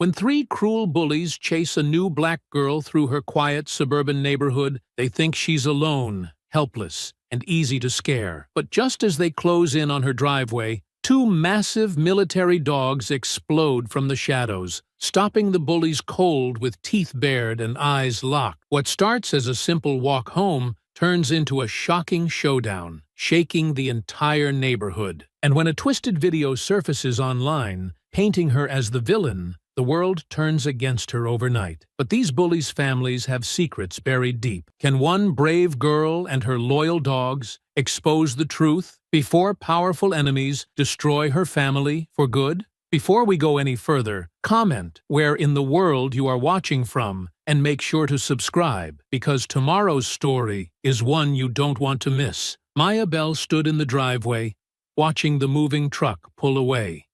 When three cruel bullies chase a new black girl through her quiet suburban neighborhood, they think she's alone, helpless, and easy to scare. But just as they close in on her driveway, two massive military dogs explode from the shadows, stopping the bullies cold with teeth bared and eyes locked. What starts as a simple walk home turns into a shocking showdown, shaking the entire neighborhood. And when a twisted video surfaces online, painting her as the villain, the world turns against her overnight. But these bullies' families have secrets buried deep. Can one brave girl and her loyal dogs expose the truth before powerful enemies destroy her family for good? Before we go any further, comment where in the world you are watching from and make sure to subscribe, because tomorrow's story is one you don't want to miss. Maya Bell stood in the driveway, watching the moving truck pull away.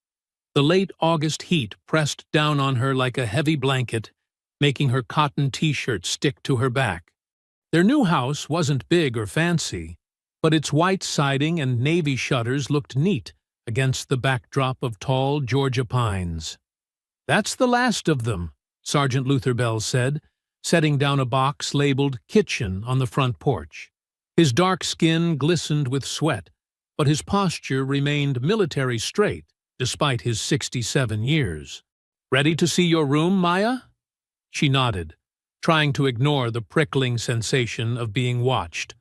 The late August heat pressed down on her like a heavy blanket, making her cotton t-shirt stick to her back. Their new house wasn't big or fancy, but its white siding and navy shutters looked neat against the backdrop of tall Georgia pines. "That's the last of them," Sergeant Luther Bell said, setting down a box labeled "Kitchen" on the front porch. His dark skin glistened with sweat, but his posture remained military straight, despite his 67 years. "Ready to see your room, Maya?" She nodded, trying to ignore the prickling sensation of being watched.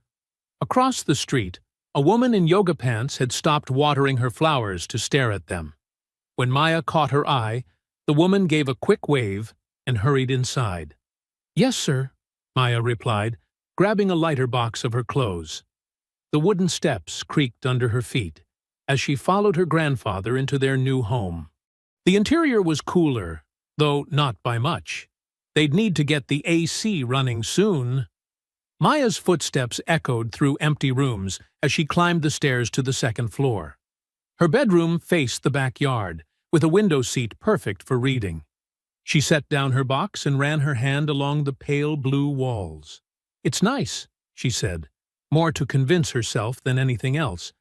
Across the street, a woman in yoga pants had stopped watering her flowers to stare at them. When Maya caught her eye, the woman gave a quick wave and hurried inside. "Yes, sir," Maya replied, grabbing a lighter box of her clothes. The wooden steps creaked under her feet as she followed her grandfather into their new home. The interior was cooler, though not by much. They'd need to get the AC running soon. Maya's footsteps echoed through empty rooms as she climbed the stairs to the second floor. Her bedroom faced the backyard, with a window seat perfect for reading. She set down her box and ran her hand along the pale blue walls. "It's nice," she said, more to convince herself than anything else.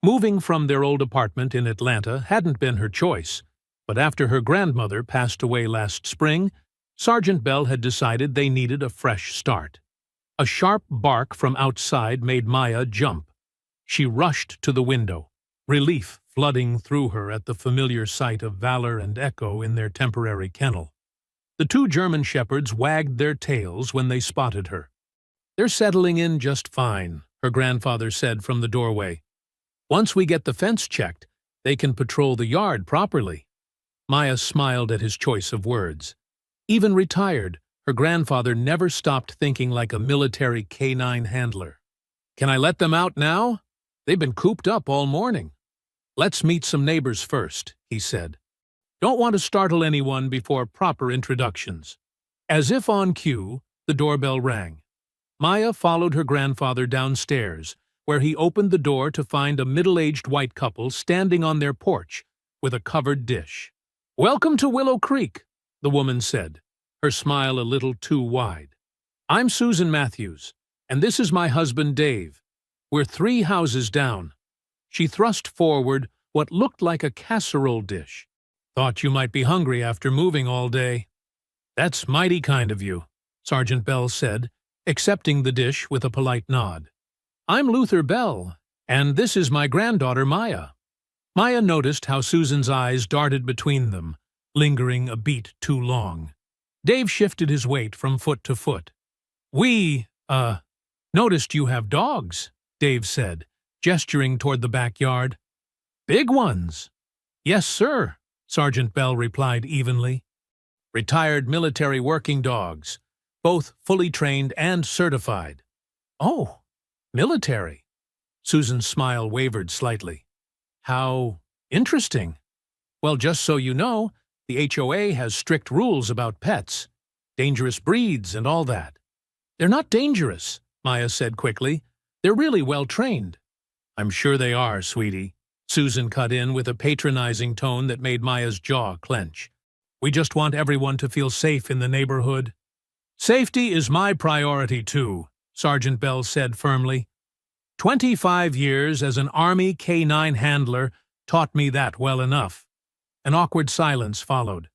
Moving from their old apartment in Atlanta hadn't been her choice, but after her grandmother passed away last spring, Sergeant Bell had decided they needed a fresh start. A sharp bark from outside made Maya jump. She rushed to the window, relief flooding through her at the familiar sight of Valor and Echo in their temporary kennel. The two German shepherds wagged their tails when they spotted her. "They're settling in just fine," her grandfather said from the doorway. "Once we get the fence checked, they can patrol the yard properly." Maya smiled at his choice of words. Even retired, her grandfather never stopped thinking like a military canine handler. "Can I let them out now? They've been cooped up all morning." "Let's meet some neighbors first," he said. "Don't want to startle anyone before proper introductions." As if on cue, the doorbell rang. Maya followed her grandfather downstairs, where he opened the door to find a middle-aged white couple standing on their porch with a covered dish. "Welcome to Willow Creek," the woman said, her smile a little too wide. "I'm Susan Matthews, and this is my husband Dave. We're 3 houses down." She thrust forward what looked like a casserole dish. "Thought you might be hungry after moving all day." "That's mighty kind of you," Sergeant Bell said, accepting the dish with a polite nod. "I'm Luther Bell, and this is my granddaughter Maya." Maya noticed how Susan's eyes darted between them, lingering a beat too long. Dave shifted his weight from foot to foot. "We, noticed you have dogs," Dave said, gesturing toward the backyard. "Big ones." "Yes, sir," Sergeant Bell replied evenly. "Retired military working dogs, both fully trained and certified." "Oh, military." Susan's smile wavered slightly. "How interesting. Well, just so you know, the HOA has strict rules about pets, dangerous breeds and all that." "They're not dangerous," Maya said quickly. "They're really well trained." "I'm sure they are, sweetie," Susan cut in with a patronizing tone that made Maya's jaw clench. "We just want everyone to feel safe in the neighborhood." "Safety is my priority too," Sergeant Bell said firmly. 25 years as an Army K-9 handler taught me that well enough." An awkward silence followed.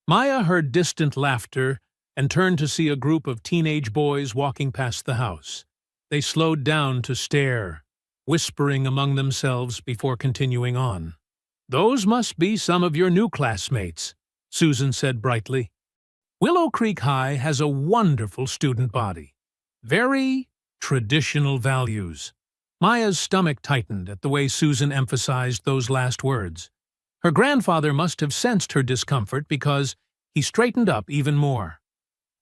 Maya heard distant laughter and turned to see a group of teenage boys walking past the house. They slowed down to stare, whispering among themselves before continuing on. "Those must be some of your new classmates," Susan said brightly. "Willow Creek High has a wonderful student body. Very traditional values." Maya's stomach tightened at the way Susan emphasized those last words. Her grandfather must have sensed her discomfort because he straightened up even more.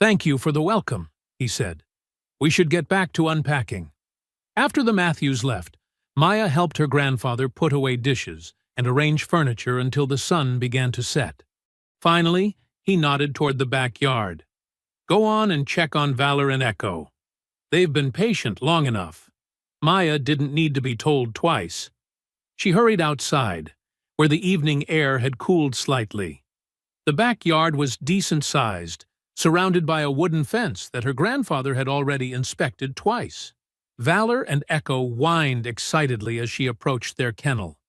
"Thank you for the welcome," he said. "We should get back to unpacking." After the Matthews left, Maya helped her grandfather put away dishes and arrange furniture until the sun began to set. Finally, he nodded toward the backyard. "Go on and check on Valor and Echo. They've been patient long enough." Maya didn't need to be told twice. She hurried outside, where the evening air had cooled slightly. The backyard was decent-sized, surrounded by a wooden fence that her grandfather had already inspected twice. Valor and Echo whined excitedly as she approached their kennel.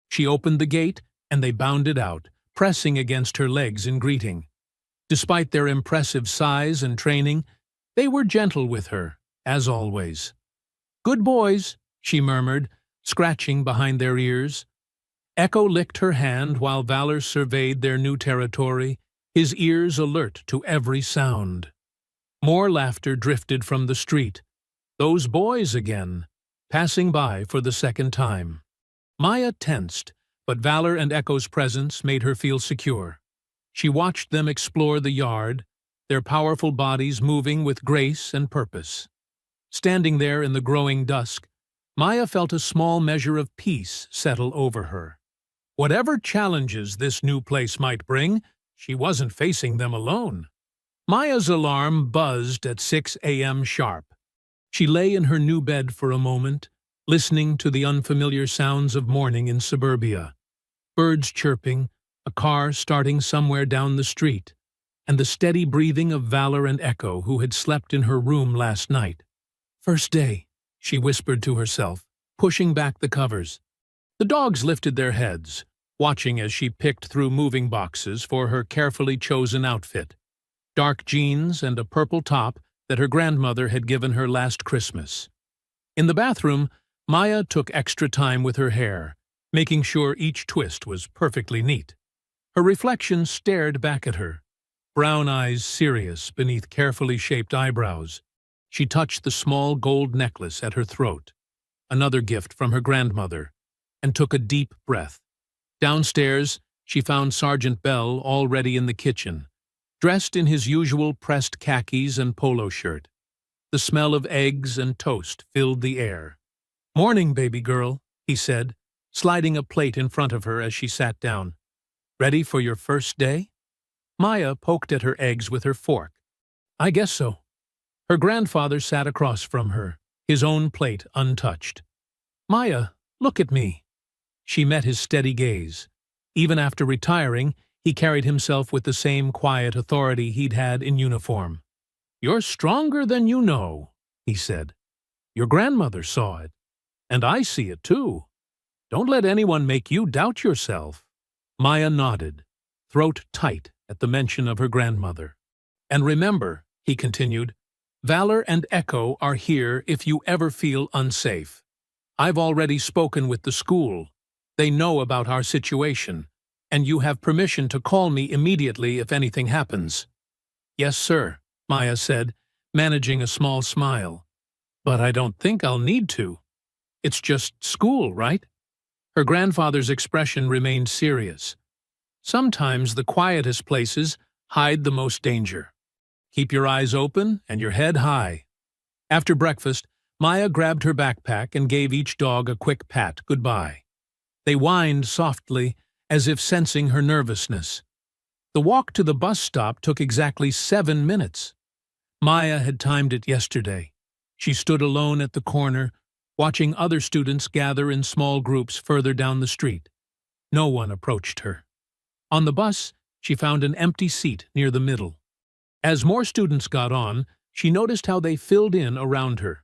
She opened the gate, and they bounded out, pressing against her legs in greeting. Despite their impressive size and training, they were gentle with her, as always. "Good boys," she murmured, scratching behind their ears. Echo licked her hand while Valor surveyed their new territory, his ears alert to every sound. More laughter drifted from the street. Those boys again, passing by for the second time. Maya tensed, but Valor and Echo's presence made her feel secure. She watched them explore the yard, their powerful bodies moving with grace and purpose. Standing there in the growing dusk, Maya felt a small measure of peace settle over her. Whatever challenges this new place might bring, she wasn't facing them alone. Maya's alarm buzzed at 6 a.m. sharp. She lay in her new bed for a moment, listening to the unfamiliar sounds of morning in suburbia. Birds chirping, a car starting somewhere down the street, and the steady breathing of Valor and Echo, who had slept in her room last night. "First day," she whispered to herself, pushing back the covers. The dogs lifted their heads, watching as she picked through moving boxes for her carefully chosen outfit. Dark jeans and a purple top that her grandmother had given her last Christmas. In the bathroom, Maya took extra time with her hair, making sure each twist was perfectly neat. Her reflection stared back at her, brown eyes serious beneath carefully shaped eyebrows. She touched the small gold necklace at her throat, another gift from her grandmother, and took a deep breath. Downstairs, she found Sergeant Bell already in the kitchen, dressed in his usual pressed khakis and polo shirt. The smell of eggs and toast filled the air. "Morning, baby girl," he said, sliding a plate in front of her as she sat down. "Ready for your first day?" Maya poked at her eggs with her fork. "I guess so." Her grandfather sat across from her, his own plate untouched. "Maya, look at me." She met his steady gaze. Even after retiring, he carried himself with the same quiet authority he'd had in uniform. "You're stronger than you know," he said. "Your grandmother saw it, and I see it too. Don't let anyone make you doubt yourself." Maya nodded, throat tight at the mention of her grandmother. "And remember," he continued, "Valor and Echo are here if you ever feel unsafe. I've already spoken with the school. They know about our situation, and you have permission to call me immediately if anything happens." "Yes, sir," Maya said, managing a small smile. "But I don't think I'll need to. It's just school, right?" Her grandfather's expression remained serious. "Sometimes the quietest places hide the most danger. Keep your eyes open and your head high." After breakfast, Maya grabbed her backpack and gave each dog a quick pat goodbye. They whined softly, as if sensing her nervousness. The walk to the bus stop took exactly 7 minutes. Maya had timed it yesterday. She stood alone at the corner, watching other students gather in small groups further down the street. No one approached her. On the bus, she found an empty seat near the middle. As more students got on, she noticed how they filled in around her,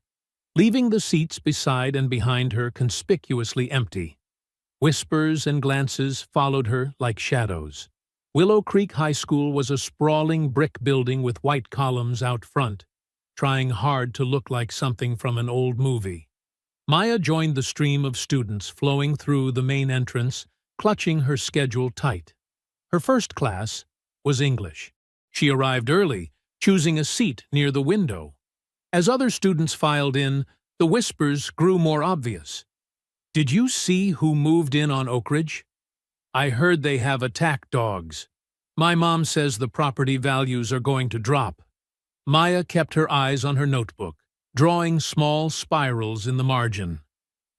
leaving the seats beside and behind her conspicuously empty. Whispers and glances followed her like shadows. Willow Creek High School was a sprawling brick building with white columns out front, trying hard to look like something from an old movie. Maya joined the stream of students flowing through the main entrance, clutching her schedule tight. Her first class was English. She arrived early, choosing a seat near the window. As other students filed in, the whispers grew more obvious. "Did you see who moved in on Oak Ridge? I heard they have attack dogs. My mom says the property values are going to drop." Maya kept her eyes on her notebook, drawing small spirals in the margin.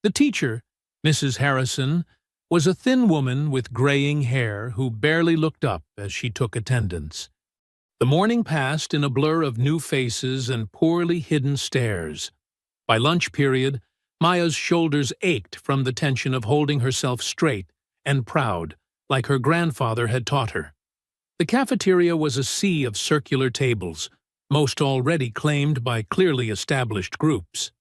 The teacher, Mrs. Harrison, was a thin woman with graying hair who barely looked up as she took attendance. The morning passed in a blur of new faces and poorly hidden stares. By lunch period, Maya's shoulders ached from the tension of holding herself straight and proud, like her grandfather had taught her. The cafeteria was a sea of circular tables, most already claimed by clearly established groups.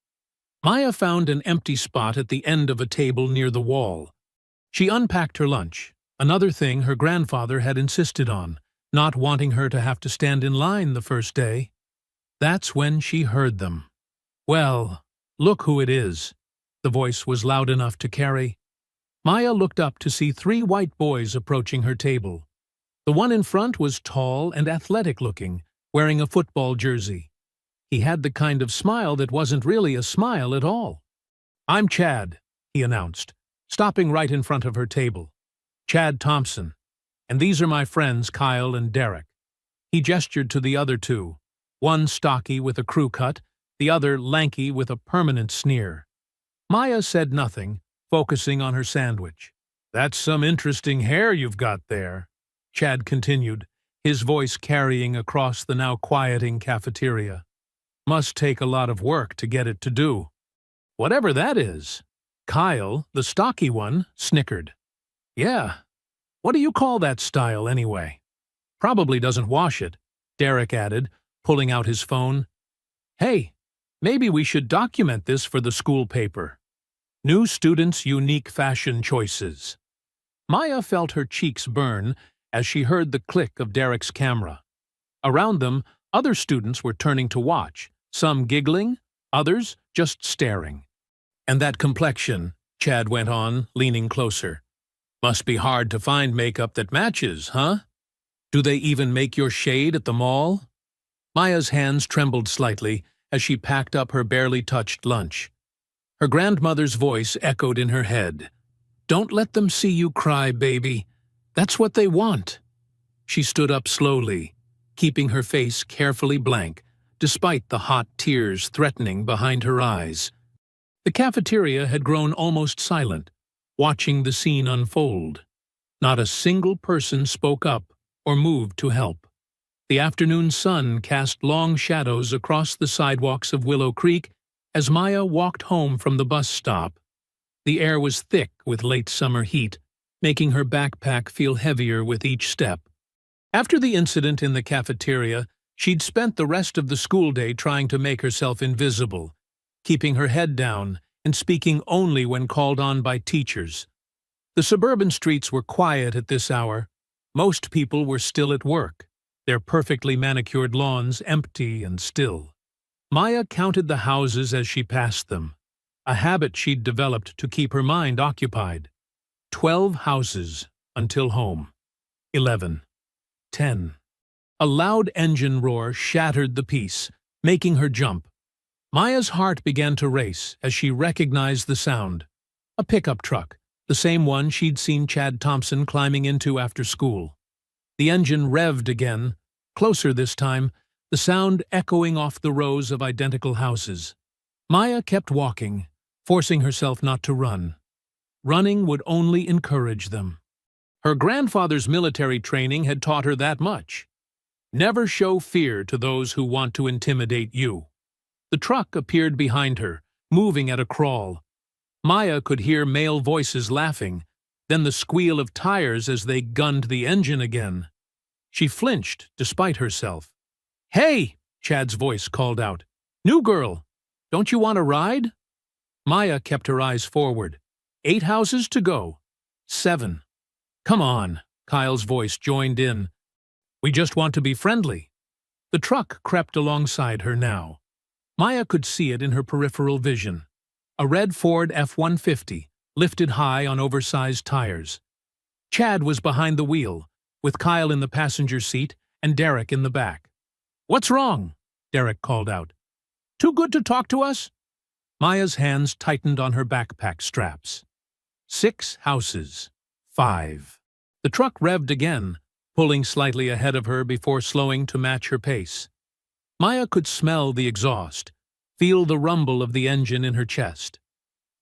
Maya found an empty spot at the end of a table near the wall. She unpacked her lunch, another thing her grandfather had insisted on, not wanting her to have to stand in line the first day. That's when she heard them. "Well, look who it is." The voice was loud enough to carry. Maya looked up to see 3 white boys approaching her table. The one in front was tall and athletic-looking, wearing a football jersey. He had the kind of smile that wasn't really a smile at all. "I'm Chad," he announced, stopping right in front of her table. "Chad Thompson. And these are my friends Kyle and Derek." He gestured to the other 2, one stocky with a crew cut, the other lanky with a permanent sneer. Maya said nothing, focusing on her sandwich. "That's some interesting hair you've got there," Chad continued, his voice carrying across the now quieting cafeteria. "Must take a lot of work to get it to do." "Whatever that is." Kyle, the stocky one, snickered. "Yeah. What do you call that style, anyway?" "Probably doesn't wash it," Derek added, pulling out his phone. "Hey, maybe we should document this for the school paper. New students' unique fashion choices." Maya felt her cheeks burn as she heard the click of Derek's camera. Around them, other students were turning to watch, some giggling, others just staring. "And that complexion," Chad went on, leaning closer. "Must be hard to find makeup that matches, huh? Do they even make your shade at the mall?" Maya's hands trembled slightly as she packed up her barely touched lunch. Her grandmother's voice echoed in her head. "Don't let them see you cry, baby. That's what they want." She stood up slowly, keeping her face carefully blank, despite the hot tears threatening behind her eyes. The cafeteria had grown almost silent, watching the scene unfold. Not a single person spoke up or moved to help. The afternoon sun cast long shadows across the sidewalks of Willow Creek as Maya walked home from the bus stop. The air was thick with late summer heat, making her backpack feel heavier with each step. After the incident in the cafeteria, she'd spent the rest of the school day trying to make herself invisible, keeping her head down and speaking only when called on by teachers. The suburban streets were quiet at this hour. Most people were still at work, their perfectly manicured lawns empty and still. Maya counted the houses as she passed them, a habit she'd developed to keep her mind occupied. 12 houses until home. 11. 10. A loud engine roar shattered the peace, making her jump. Maya's heart began to race as she recognized the sound. A pickup truck, the same one she'd seen Chad Thompson climbing into after school. The engine revved again, closer this time, the sound echoing off the rows of identical houses. Maya kept walking, forcing herself not to run. Running would only encourage them. Her grandfather's military training had taught her that much. Never show fear to those who want to intimidate you. The truck appeared behind her, moving at a crawl. Maya could hear male voices laughing, then the squeal of tires as they gunned the engine again. She flinched despite herself. "Hey!" Chad's voice called out. "New girl! Don't you want a ride?" Maya kept her eyes forward. 8 houses to go. 7. "Come on." Kyle's voice joined in. "We just want to be friendly." The truck crept alongside her now. Maya could see it in her peripheral vision. A red Ford F-150, lifted high on oversized tires. Chad was behind the wheel, with Kyle in the passenger seat and Derek in the back. "What's wrong?" Derek called out. "Too good to talk to us?" Maya's hands tightened on her backpack straps. 6 houses. 5. The truck revved again, pulling slightly ahead of her before slowing to match her pace. Maya could smell the exhaust, feel the rumble of the engine in her chest.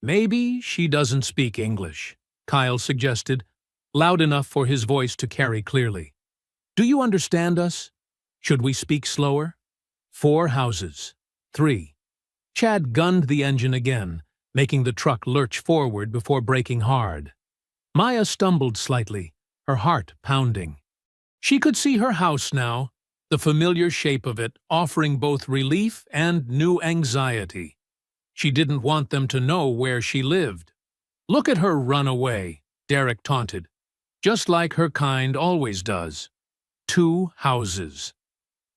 "Maybe she doesn't speak English," Kyle suggested, loud enough for his voice to carry clearly. "Do you understand us? Should we speak slower?" 4 houses. 3. Chad gunned the engine again, making the truck lurch forward before braking hard. Maya stumbled slightly, her heart pounding. She could see her house now, the familiar shape of it offering both relief and new anxiety. She didn't want them to know where she lived. "Look at her run away," Derek taunted. "Just like her kind always does." 2 houses.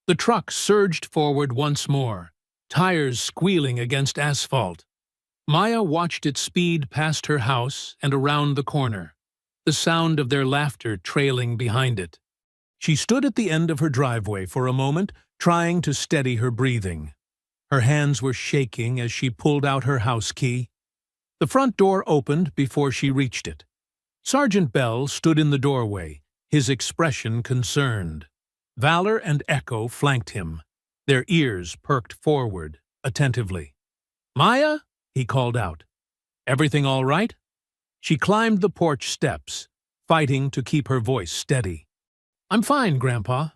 The truck surged forward once more, tires squealing against asphalt. Maya watched it speed past her house and around the corner, the sound of their laughter trailing behind it. She stood at the end of her driveway for a moment, trying to steady her breathing. Her hands were shaking as she pulled out her house key. The front door opened before she reached it. Sergeant Bell stood in the doorway, his expression concerned. Valor and Echo flanked him, their ears perked forward, attentively. "Maya?" he called out. "Everything all right?" She climbed the porch steps, fighting to keep her voice steady. "I'm fine, Grandpa."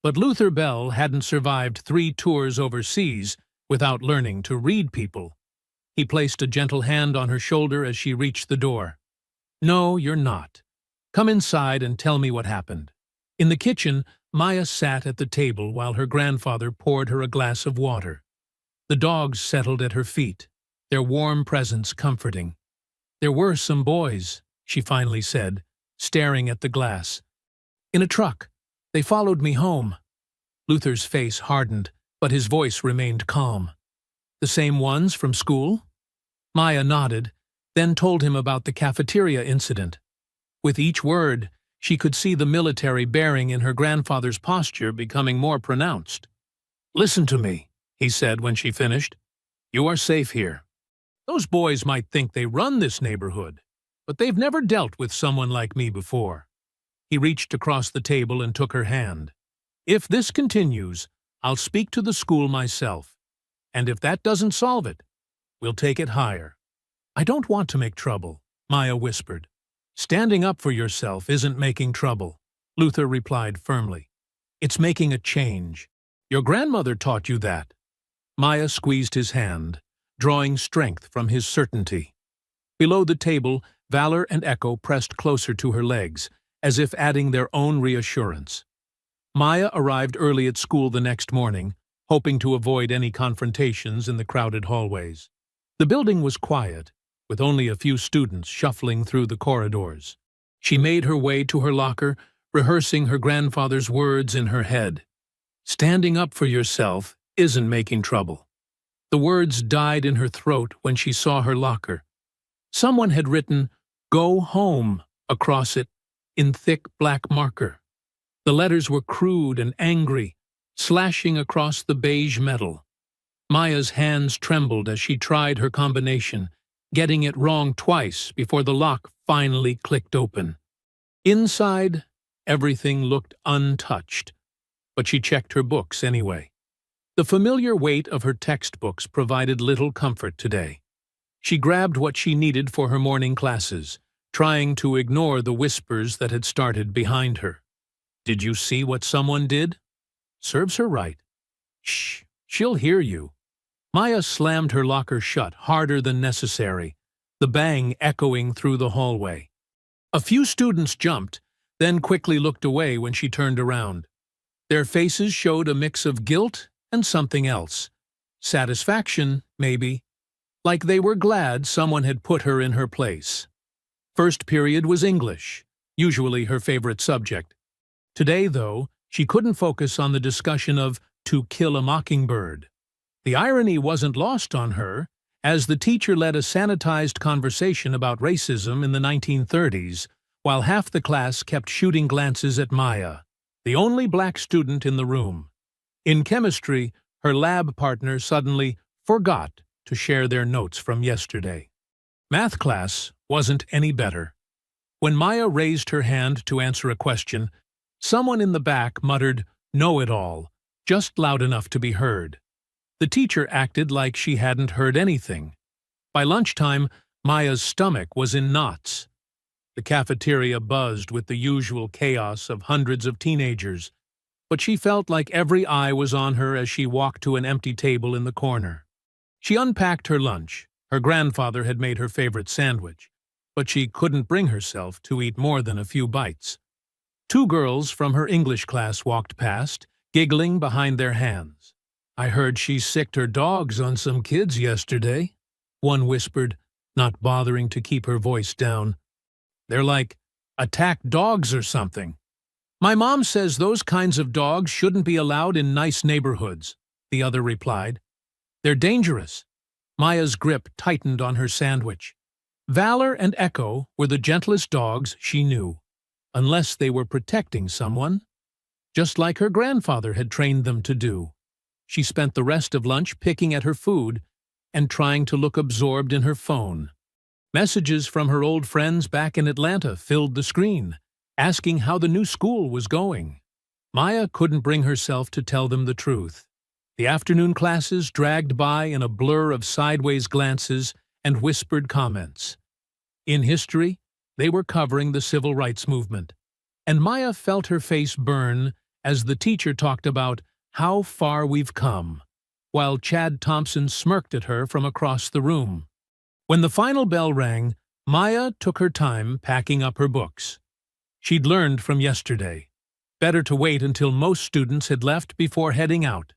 But Luther Bell hadn't survived 3 tours overseas without learning to read people. He placed a gentle hand on her shoulder as she reached the door. "No, you're not. Come inside and tell me what happened." In the kitchen, Maya sat at the table while her grandfather poured her a glass of water. The dogs settled at her feet, their warm presence comforting. "There were some boys," she finally said, staring at the glass. "In a truck. They followed me home." Luther's face hardened, but his voice remained calm. "The same ones from school?" Maya nodded, then told him about the cafeteria incident. With each word, she could see the military bearing in her grandfather's posture becoming more pronounced. "Listen to me," he said when she finished. "You are safe here. Those boys might think they run this neighborhood, but they've never dealt with someone like me before." He reached across the table and took her hand. "If this continues, I'll speak to the school myself. And if that doesn't solve it, we'll take it higher." "I don't want to make trouble," Maya whispered. "Standing up for yourself isn't making trouble," Luther replied firmly. "It's making a change. Your grandmother taught you that." Maya squeezed his hand, drawing strength from his certainty. Below the table, Valor and Echo pressed closer to her legs, as if adding their own reassurance. Maya arrived early at school the next morning, hoping to avoid any confrontations in the crowded hallways. The building was quiet, with only a few students shuffling through the corridors. She made her way to her locker, rehearsing her grandfather's words in her head. "Standing up for yourself isn't making trouble." The words died in her throat when she saw her locker. Someone had written, "Go home," across it in thick black marker. The letters were crude and angry, slashing across the beige metal. Maya's hands trembled as she tried her combination, getting it wrong twice before the lock finally clicked open. Inside, everything looked untouched, but she checked her books anyway. The familiar weight of her textbooks provided little comfort today. She grabbed what she needed for her morning classes, trying to ignore the whispers that had started behind her. "Did you see what someone did?" "Serves her right." "Shh, she'll hear you." Maya slammed her locker shut harder than necessary, the bang echoing through the hallway. A few students jumped, then quickly looked away when she turned around. Their faces showed a mix of guilt and something else. Satisfaction, maybe, like they were glad someone had put her in her place. First period was English, usually her favorite subject. Today, though, she couldn't focus on the discussion of To Kill a Mockingbird. The irony wasn't lost on her, as the teacher led a sanitized conversation about racism in the 1930s, while half the class kept shooting glances at Maya, the only black student in the room. In chemistry, her lab partner suddenly forgot to share their notes from yesterday. Math class wasn't any better. When Maya raised her hand to answer a question, someone in the back muttered, "Know-it-all," just loud enough to be heard. The teacher acted like she hadn't heard anything. By lunchtime, Maya's stomach was in knots. The cafeteria buzzed with the usual chaos of hundreds of teenagers, but she felt like every eye was on her as she walked to an empty table in the corner. She unpacked her lunch. Her grandfather had made her favorite sandwich, but she couldn't bring herself to eat more than a few bites. Two girls from her English class walked past, giggling behind their hands. "I heard she sicked her dogs on some kids yesterday," one whispered, not bothering to keep her voice down. "They're like attack dogs or something." "My mom says those kinds of dogs shouldn't be allowed in nice neighborhoods," the other replied. "They're dangerous." Maya's grip tightened on her sandwich. Valor and Echo were the gentlest dogs she knew, unless they were protecting someone, just like her grandfather had trained them to do. She spent the rest of lunch picking at her food and trying to look absorbed in her phone. Messages from her old friends back in Atlanta filled the screen, asking how the new school was going. Maya couldn't bring herself to tell them the truth. The afternoon classes dragged by in a blur of sideways glances and whispered comments. In history, they were covering the civil rights movement, and Maya felt her face burn as the teacher talked about how far we've come, while Chad Thompson smirked at her from across the room. When the final bell rang, Maya took her time packing up her books. She'd learned from yesterday. Better to wait until most students had left before heading out.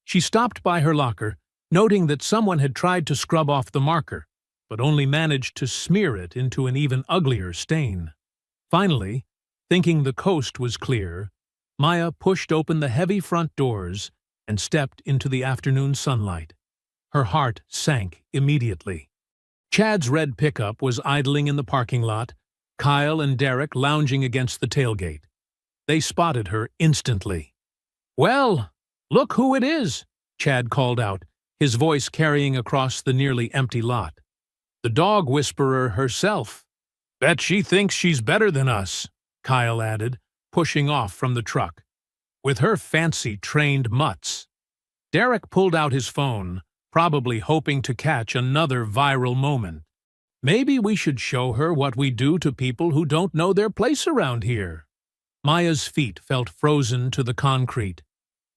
She stopped by her locker, noting that someone had tried to scrub off the marker, but only managed to smear it into an even uglier stain. Finally, thinking the coast was clear, Maya pushed open the heavy front doors and stepped into the afternoon sunlight. Her heart sank immediately. Chad's red pickup was idling in the parking lot, Kyle and Derek lounging against the tailgate. They spotted her instantly. "Well, look who it is," Chad called out, his voice carrying across the nearly empty lot. "The dog whisperer herself." "Bet she thinks she's better than us," Kyle added, pushing off from the truck. "With her fancy trained mutts." Derek pulled out his phone, probably hoping to catch another viral moment. "Maybe we should show her what we do to people who don't know their place around here." Maya's feet felt frozen to the concrete.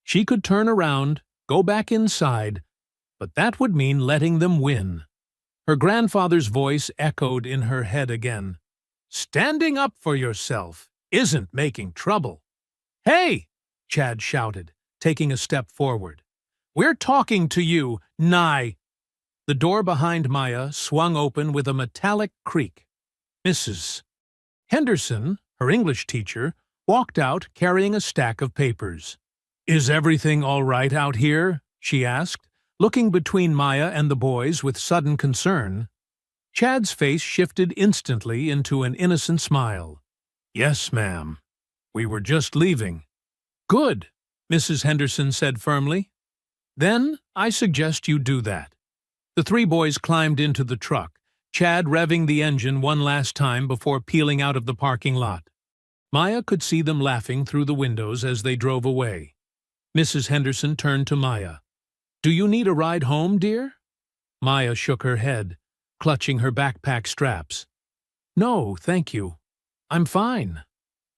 She could turn around, go back inside, but that would mean letting them win. Her grandfather's voice echoed in her head again. "Standing up for yourself isn't making trouble." "Hey!" Chad shouted, taking a step forward. "We're talking to you, Nye!" The door behind Maya swung open with a metallic creak. Mrs. Henderson, her English teacher, walked out carrying a stack of papers. "Is everything all right out here?" she asked, looking between Maya and the boys with sudden concern. Chad's face shifted instantly into an innocent smile. "Yes, ma'am. We were just leaving." "Good," Mrs. Henderson said firmly. "Then I suggest you do that." The three boys climbed into the truck, Chad revving the engine one last time before peeling out of the parking lot. Maya could see them laughing through the windows as they drove away. Mrs. Henderson turned to Maya. "Do you need a ride home, dear?" Maya shook her head, clutching her backpack straps. "No, thank you. I'm fine."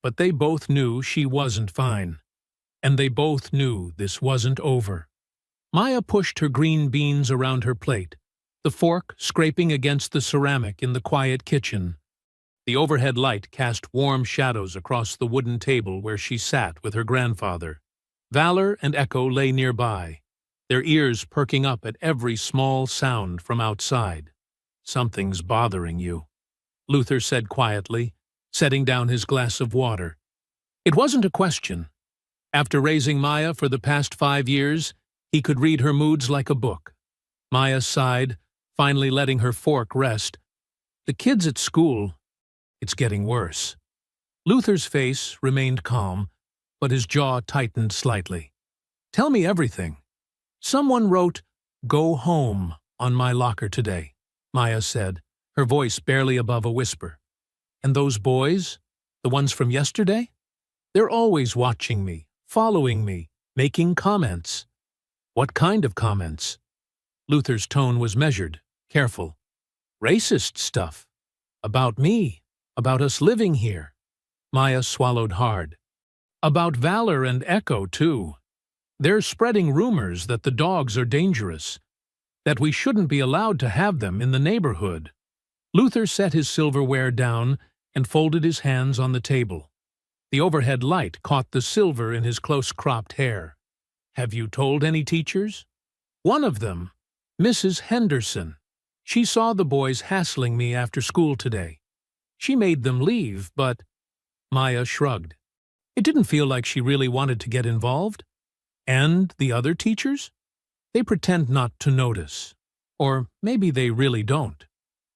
But they both knew she wasn't fine. And they both knew this wasn't over. Maya pushed her green beans around her plate, the fork scraping against the ceramic in the quiet kitchen. The overhead light cast warm shadows across the wooden table where she sat with her grandfather. Valor and Echo lay nearby, their ears perking up at every small sound from outside. "Something's bothering you," Luther said quietly, setting down his glass of water. It wasn't a question. After raising Maya for the past 5 years, he could read her moods like a book. Maya sighed, finally letting her fork rest. The kids at school, it's getting worse. Luther's face remained calm, but his jaw tightened slightly. Tell me everything. Someone wrote, "Go home," on my locker today, Maya said, her voice barely above a whisper. And those boys, the ones from yesterday? They're always watching me, following me, making comments. What kind of comments? Luther's tone was measured, careful. Racist stuff. About me, about us living here. Maya swallowed hard. About Valor and Echo, too. They're spreading rumors that the dogs are dangerous, that we shouldn't be allowed to have them in the neighborhood. Luther set his silverware down and folded his hands on the table. The overhead light caught the silver in his close-cropped hair. Have you told any teachers? One of them, Mrs. Henderson. She saw the boys hassling me after school today. She made them leave, but… Maya shrugged. It didn't feel like she really wanted to get involved. And the other teachers? They pretend not to notice. Or maybe they really don't.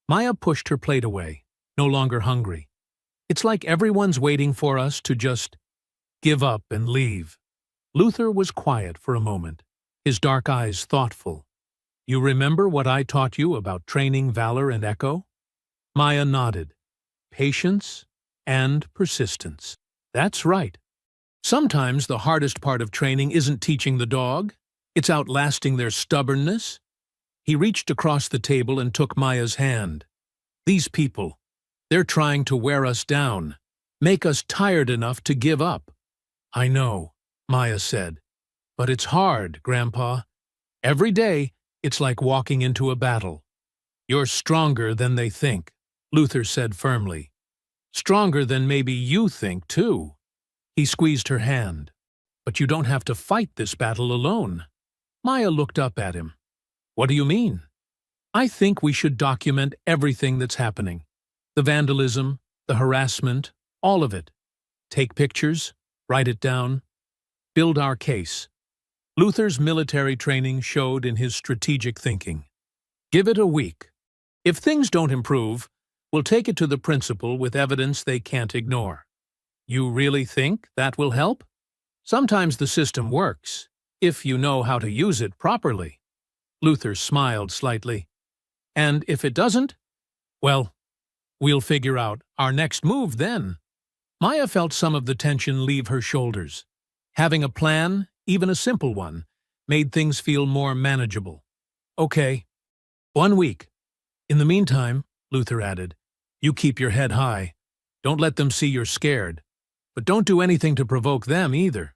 Maya pushed her plate away, no longer hungry. It's like everyone's waiting for us to just give up and leave. Luther was quiet for a moment, his dark eyes thoughtful. You remember what I taught you about training Valor and Echo? Maya nodded. Patience and persistence. That's right. Sometimes the hardest part of training isn't teaching the dog. It's outlasting their stubbornness. He reached across the table and took Maya's hand. These people, they're trying to wear us down, make us tired enough to give up. I know, Maya said. But it's hard, Grandpa. Every day, it's like walking into a battle. You're stronger than they think, Luther said firmly. Stronger than maybe you think, too. He squeezed her hand. But you don't have to fight this battle alone. Maya looked up at him. What do you mean? I think we should document everything that's happening. The vandalism, the harassment, all of it. Take pictures, write it down, build our case. Luther's military training showed in his strategic thinking. Give it a week. If things don't improve, we'll take it to the principal with evidence they can't ignore. You really think that will help? Sometimes the system works, if you know how to use it properly. Luther smiled slightly. And if it doesn't? Well, we'll figure out our next move then. Maya felt some of the tension leave her shoulders. Having a plan, even a simple one, made things feel more manageable. Okay, 1 week. In the meantime, Luther added, you keep your head high. Don't let them see you're scared. But don't do anything to provoke them either.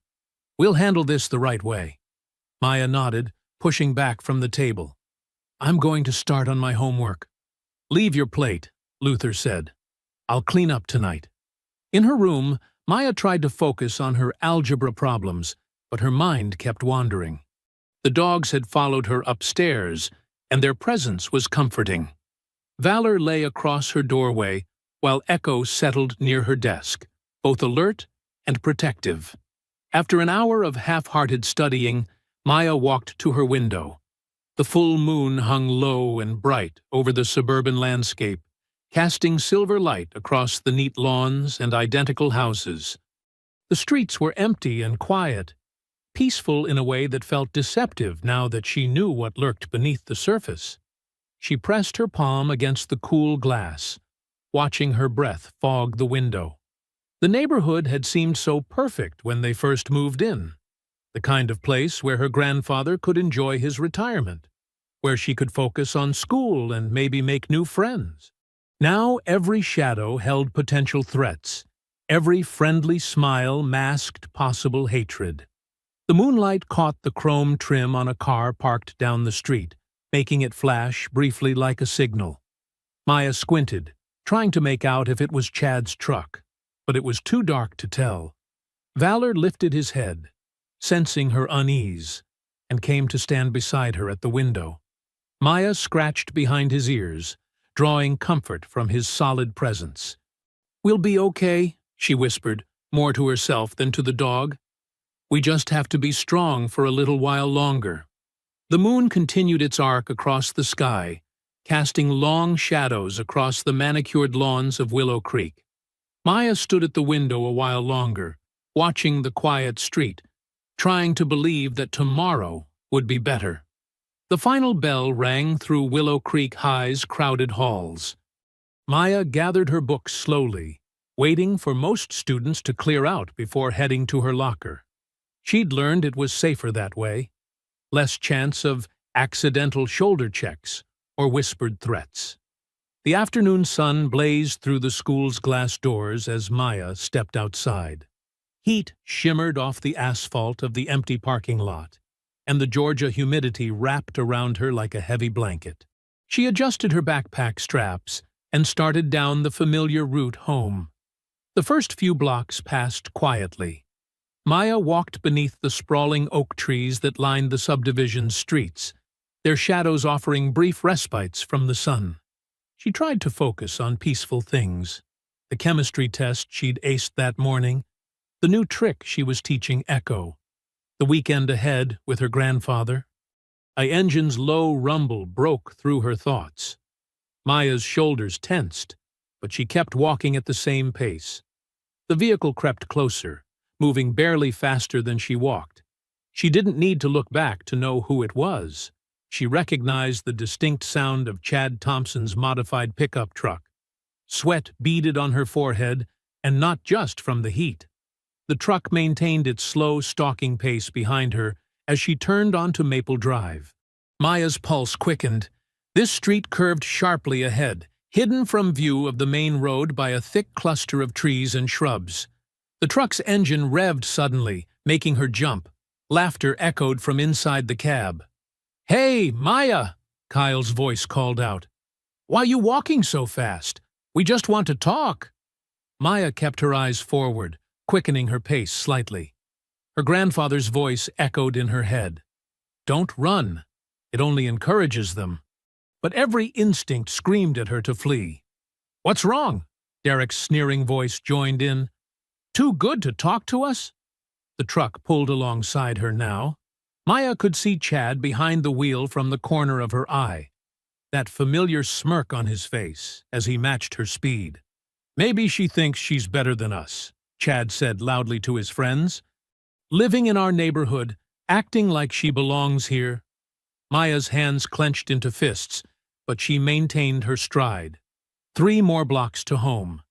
We'll handle this the right way. Maya nodded, pushing back from the table. I'm going to start on my homework. Leave your plate, Luther said. I'll clean up tonight. In her room, Maya tried to focus on her algebra problems, but her mind kept wandering. The dogs had followed her upstairs, and their presence was comforting. Valor lay across her doorway, while Echo settled near her desk, both alert and protective. After an hour of half-hearted studying, Maya walked to her window. The full moon hung low and bright over the suburban landscape, casting silver light across the neat lawns and identical houses. The streets were empty and quiet, peaceful in a way that felt deceptive now that she knew what lurked beneath the surface. She pressed her palm against the cool glass, watching her breath fog the window. The neighborhood had seemed so perfect when they first moved in. The kind of place where her grandfather could enjoy his retirement, where she could focus on school and maybe make new friends. Now every shadow held potential threats. Every friendly smile masked possible hatred. The moonlight caught the chrome trim on a car parked down the street, making it flash briefly like a signal. Maya squinted, trying to make out if it was Chad's truck, but it was too dark to tell. Valor lifted his head, sensing her unease, and came to stand beside her at the window. Maya scratched behind his ears, drawing comfort from his solid presence. "We'll be okay," she whispered, more to herself than to the dog. "We just have to be strong for a little while longer." The moon continued its arc across the sky, casting long shadows across the manicured lawns of Willow Creek. Maya stood at the window a while longer, watching the quiet street, trying to believe that tomorrow would be better. The final bell rang through Willow Creek High's crowded halls. Maya gathered her books slowly, waiting for most students to clear out before heading to her locker. She'd learned it was safer that way. Less chance of accidental shoulder checks or whispered threats. The afternoon sun blazed through the school's glass doors as Maya stepped outside. Heat shimmered off the asphalt of the empty parking lot, and the Georgia humidity wrapped around her like a heavy blanket. She adjusted her backpack straps and started down the familiar route home. The first few blocks passed quietly. Maya walked beneath the sprawling oak trees that lined the subdivision's streets, their shadows offering brief respites from the sun. She tried to focus on peaceful things: the chemistry test she'd aced that morning, the new trick she was teaching Echo, the weekend ahead with her grandfather. An engine's low rumble broke through her thoughts. Maya's shoulders tensed, but she kept walking at the same pace. The vehicle crept closer, moving barely faster than she walked. She didn't need to look back to know who it was. She recognized the distinct sound of Chad Thompson's modified pickup truck. Sweat beaded on her forehead, and not just from the heat. The truck maintained its slow, stalking pace behind her as she turned onto Maple Drive. Maya's pulse quickened. This street curved sharply ahead, hidden from view of the main road by a thick cluster of trees and shrubs. The truck's engine revved suddenly, making her jump. Laughter echoed from inside the cab. "Hey, Maya!" Kyle's voice called out. "Why you walking so fast? We just want to talk." Maya kept her eyes forward, quickening her pace slightly. Her grandfather's voice echoed in her head. "Don't run. It only encourages them." But every instinct screamed at her to flee. "What's wrong?" Derek's sneering voice joined in. "Too good to talk to us?" The truck pulled alongside her now. Maya could see Chad behind the wheel from the corner of her eye, that familiar smirk on his face as he matched her speed. "Maybe she thinks she's better than us," Chad said loudly to his friends. "Living in our neighborhood, acting like she belongs here." Maya's hands clenched into fists, but she maintained her stride. 3 more blocks to home.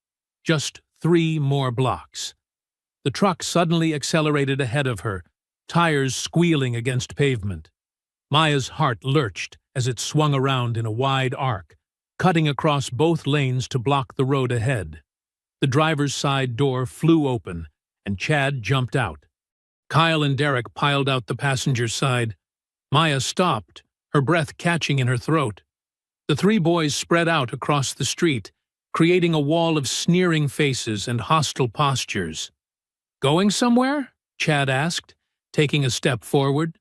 Just 3 more blocks. The truck suddenly accelerated ahead of her, tires squealing against pavement. Maya's heart lurched as it swung around in a wide arc, cutting across both lanes to block the road ahead. The driver's side door flew open, and Chad jumped out. Kyle and Derek piled out the passenger's side. Maya stopped, her breath catching in her throat. The 3 boys spread out across the street, creating a wall of sneering faces and hostile postures. "Going somewhere?" Chad asked, taking a step forward.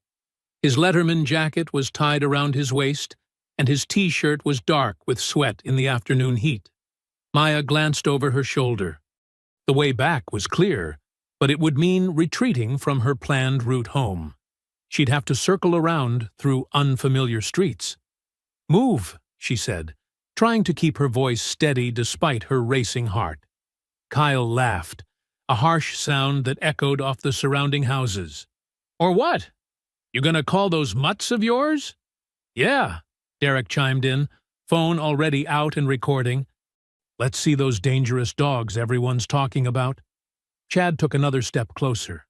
His Letterman jacket was tied around his waist, and his T-shirt was dark with sweat in the afternoon heat. Maya glanced over her shoulder. The way back was clear, but it would mean retreating from her planned route home. She'd have to circle around through unfamiliar streets. "Move," she said, trying to keep her voice steady despite her racing heart. Kyle laughed, a harsh sound that echoed off the surrounding houses. "Or what? You gonna call those mutts of yours?" "Yeah," Derek chimed in, phone already out and recording. "Let's see those dangerous dogs everyone's talking about." Chad took another step closer.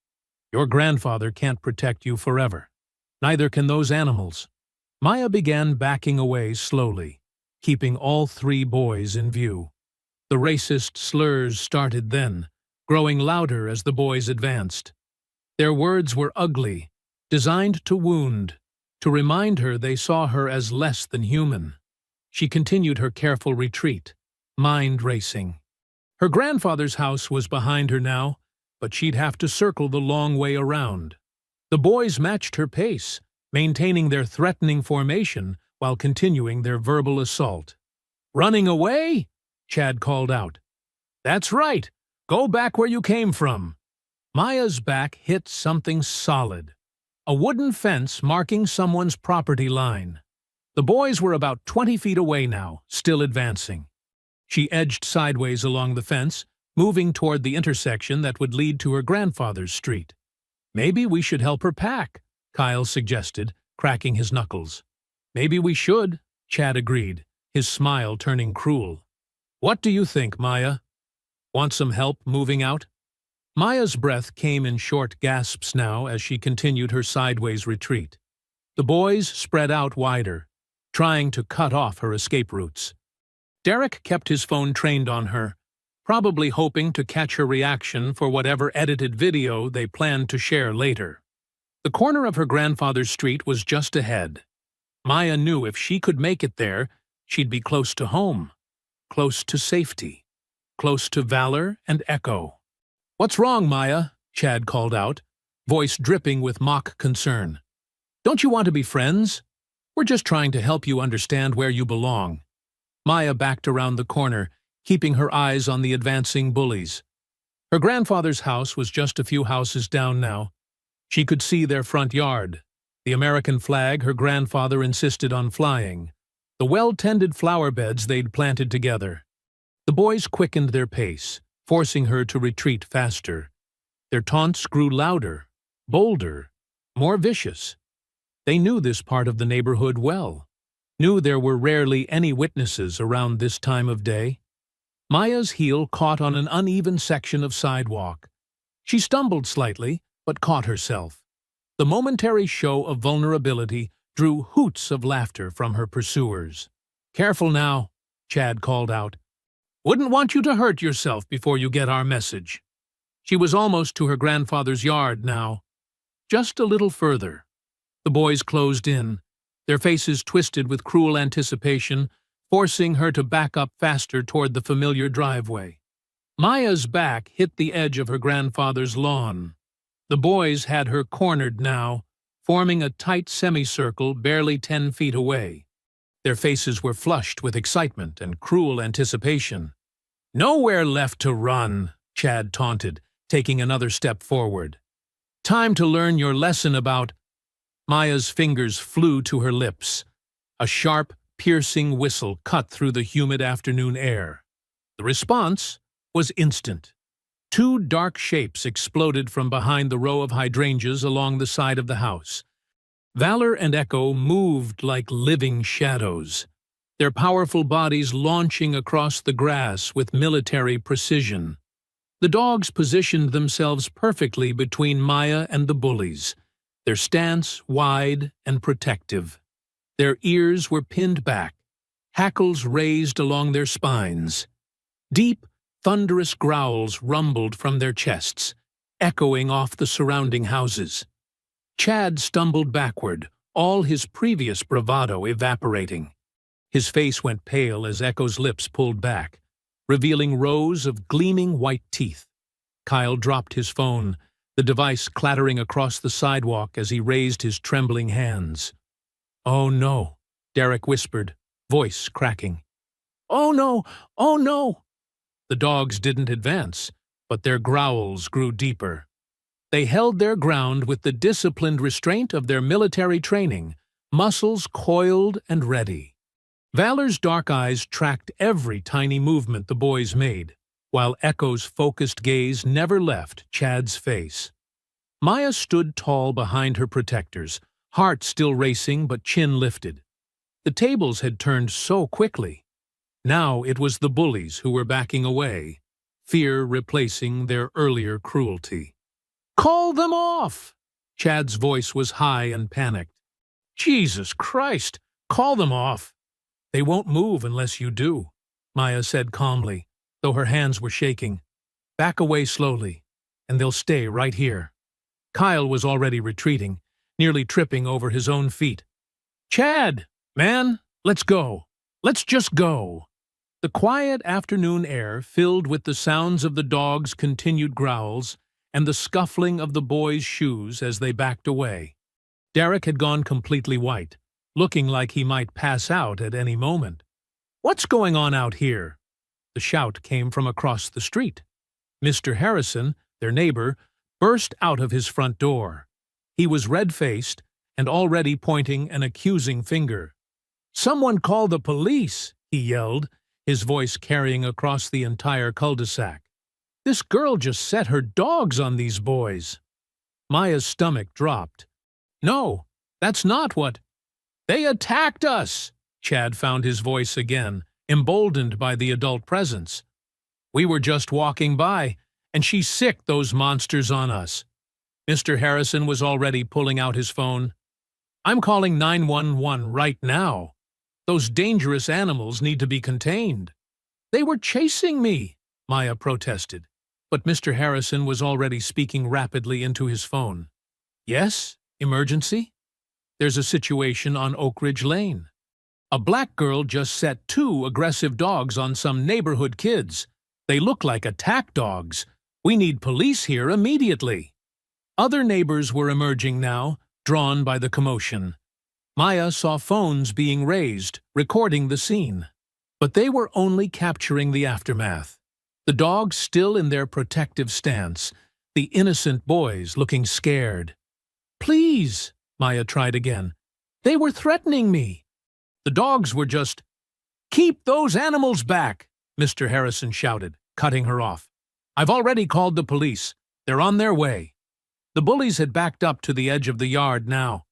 "Your grandfather can't protect you forever. Neither can those animals." Maya began backing away slowly, keeping all 3 boys in view. The racist slurs started then, growing louder as the boys advanced. Their words were ugly, designed to wound, to remind her they saw her as less than human. She continued her careful retreat, mind racing. Her grandfather's house was behind her now, but she'd have to circle the long way around. The boys matched her pace, maintaining their threatening formation while continuing their verbal assault. "Running away?" Chad called out. That's right. Go back where you came from. Maya's back hit something solid. A wooden fence marking someone's property line. The boys were about 20 feet away now, still advancing. She edged sideways along the fence, moving toward the intersection that would lead to her grandfather's street. Maybe we should help her pack, Kyle suggested, cracking his knuckles. Maybe we should, Chad agreed, his smile turning cruel. What do you think, Maya? Want some help moving out? Maya's breath came in short gasps now as she continued her sideways retreat. The boys spread out wider, trying to cut off her escape routes. Derek kept his phone trained on her, probably hoping to catch her reaction for whatever edited video they planned to share later. The corner of her grandfather's street was just ahead. Maya knew if she could make it there, she'd be close to home, close to safety, close to Valor and Echo. "What's wrong, Maya?" Chad called out, voice dripping with mock concern. "Don't you want to be friends? We're just trying to help you understand where you belong." Maya backed around the corner, keeping her eyes on the advancing bullies. Her grandfather's house was just a few houses down now. She could see their front yard, the American flag her grandfather insisted on flying, the well-tended flower beds they'd planted together. The boys quickened their pace, forcing her to retreat faster. Their taunts grew louder, bolder, more vicious. They knew this part of the neighborhood well, knew there were rarely any witnesses around this time of day. Maya's heel caught on an uneven section of sidewalk. She stumbled slightly, but caught herself. The momentary show of vulnerability drew hoots of laughter from her pursuers. "Careful now," Chad called out. "Wouldn't want you to hurt yourself before you get our message." She was almost to her grandfather's yard now. Just a little further. The boys closed in, their faces twisted with cruel anticipation, forcing her to back up faster toward the familiar driveway. Maya's back hit the edge of her grandfather's lawn. The boys had her cornered now, forming a tight semicircle barely 10 feet away. Their faces were flushed with excitement and cruel anticipation. "Nowhere left to run," Chad taunted, taking another step forward. "Time to learn your lesson about—" Maya's fingers flew to her lips. A sharp, piercing whistle cut through the humid afternoon air. The response was instant. Two dark shapes exploded from behind the row of hydrangeas along the side of the house. Valor and Echo moved like living shadows, their powerful bodies launching across the grass with military precision. The dogs positioned themselves perfectly between Maya and the bullies, their stance wide and protective. Their ears were pinned back, hackles raised along their spines. Deep, thunderous growls rumbled from their chests, echoing off the surrounding houses. Chad stumbled backward, all his previous bravado evaporating. His face went pale as Echo's lips pulled back, revealing rows of gleaming white teeth. Kyle dropped his phone, the device clattering across the sidewalk as he raised his trembling hands. "Oh no," Derek whispered, voice cracking. "Oh no! Oh no!" The dogs didn't advance, but their growls grew deeper. They held their ground with the disciplined restraint of their military training, muscles coiled and ready. Valor's dark eyes tracked every tiny movement the boys made, while Echo's focused gaze never left Chad's face. Maya stood tall behind her protectors, heart still racing but chin lifted. The tables had turned so quickly. Now it was the bullies who were backing away, fear replacing their earlier cruelty. "Call them off!" Chad's voice was high and panicked. "Jesus Christ, call them off!" "They won't move unless you do," Maya said calmly, though her hands were shaking. "Back away slowly, and they'll stay right here." Kyle was already retreating, nearly tripping over his own feet. "Chad, man, let's go. Let's just go." The quiet afternoon air filled with the sounds of the dogs' continued growls and the scuffling of the boys' shoes as they backed away. Derek had gone completely white, looking like he might pass out at any moment. "What's going on out here?" The shout came from across the street. Mr. Harrison, their neighbor, burst out of his front door. He was red-faced and already pointing an accusing finger. "Someone call the police!" he yelled, his voice carrying across the entire cul-de-sac. "This girl just set her dogs on these boys." Maya's stomach dropped. "No, that's not what—" "They attacked us!" Chad found his voice again, emboldened by the adult presence. "We were just walking by, and she sicked those monsters on us." Mr. Harrison was already pulling out his phone. "I'm calling 911 right now. Those dangerous animals need to be contained." "They were chasing me," Maya protested. But Mr. Harrison was already speaking rapidly into his phone. "Yes? Emergency? There's a situation on Oak Ridge Lane. A black girl just set 2 aggressive dogs on some neighborhood kids. They look like attack dogs. We need police here immediately." Other neighbors were emerging now, drawn by the commotion. Maya saw phones being raised, recording the scene. But they were only capturing the aftermath. The dogs still in their protective stance, the innocent boys looking scared. "Please," Maya tried again. "They were threatening me." "The dogs were just—" "Keep those animals back!" Mr. Harrison shouted, cutting her off. "I've already called the police. They're on their way." The bullies had backed up to the edge of the yard now.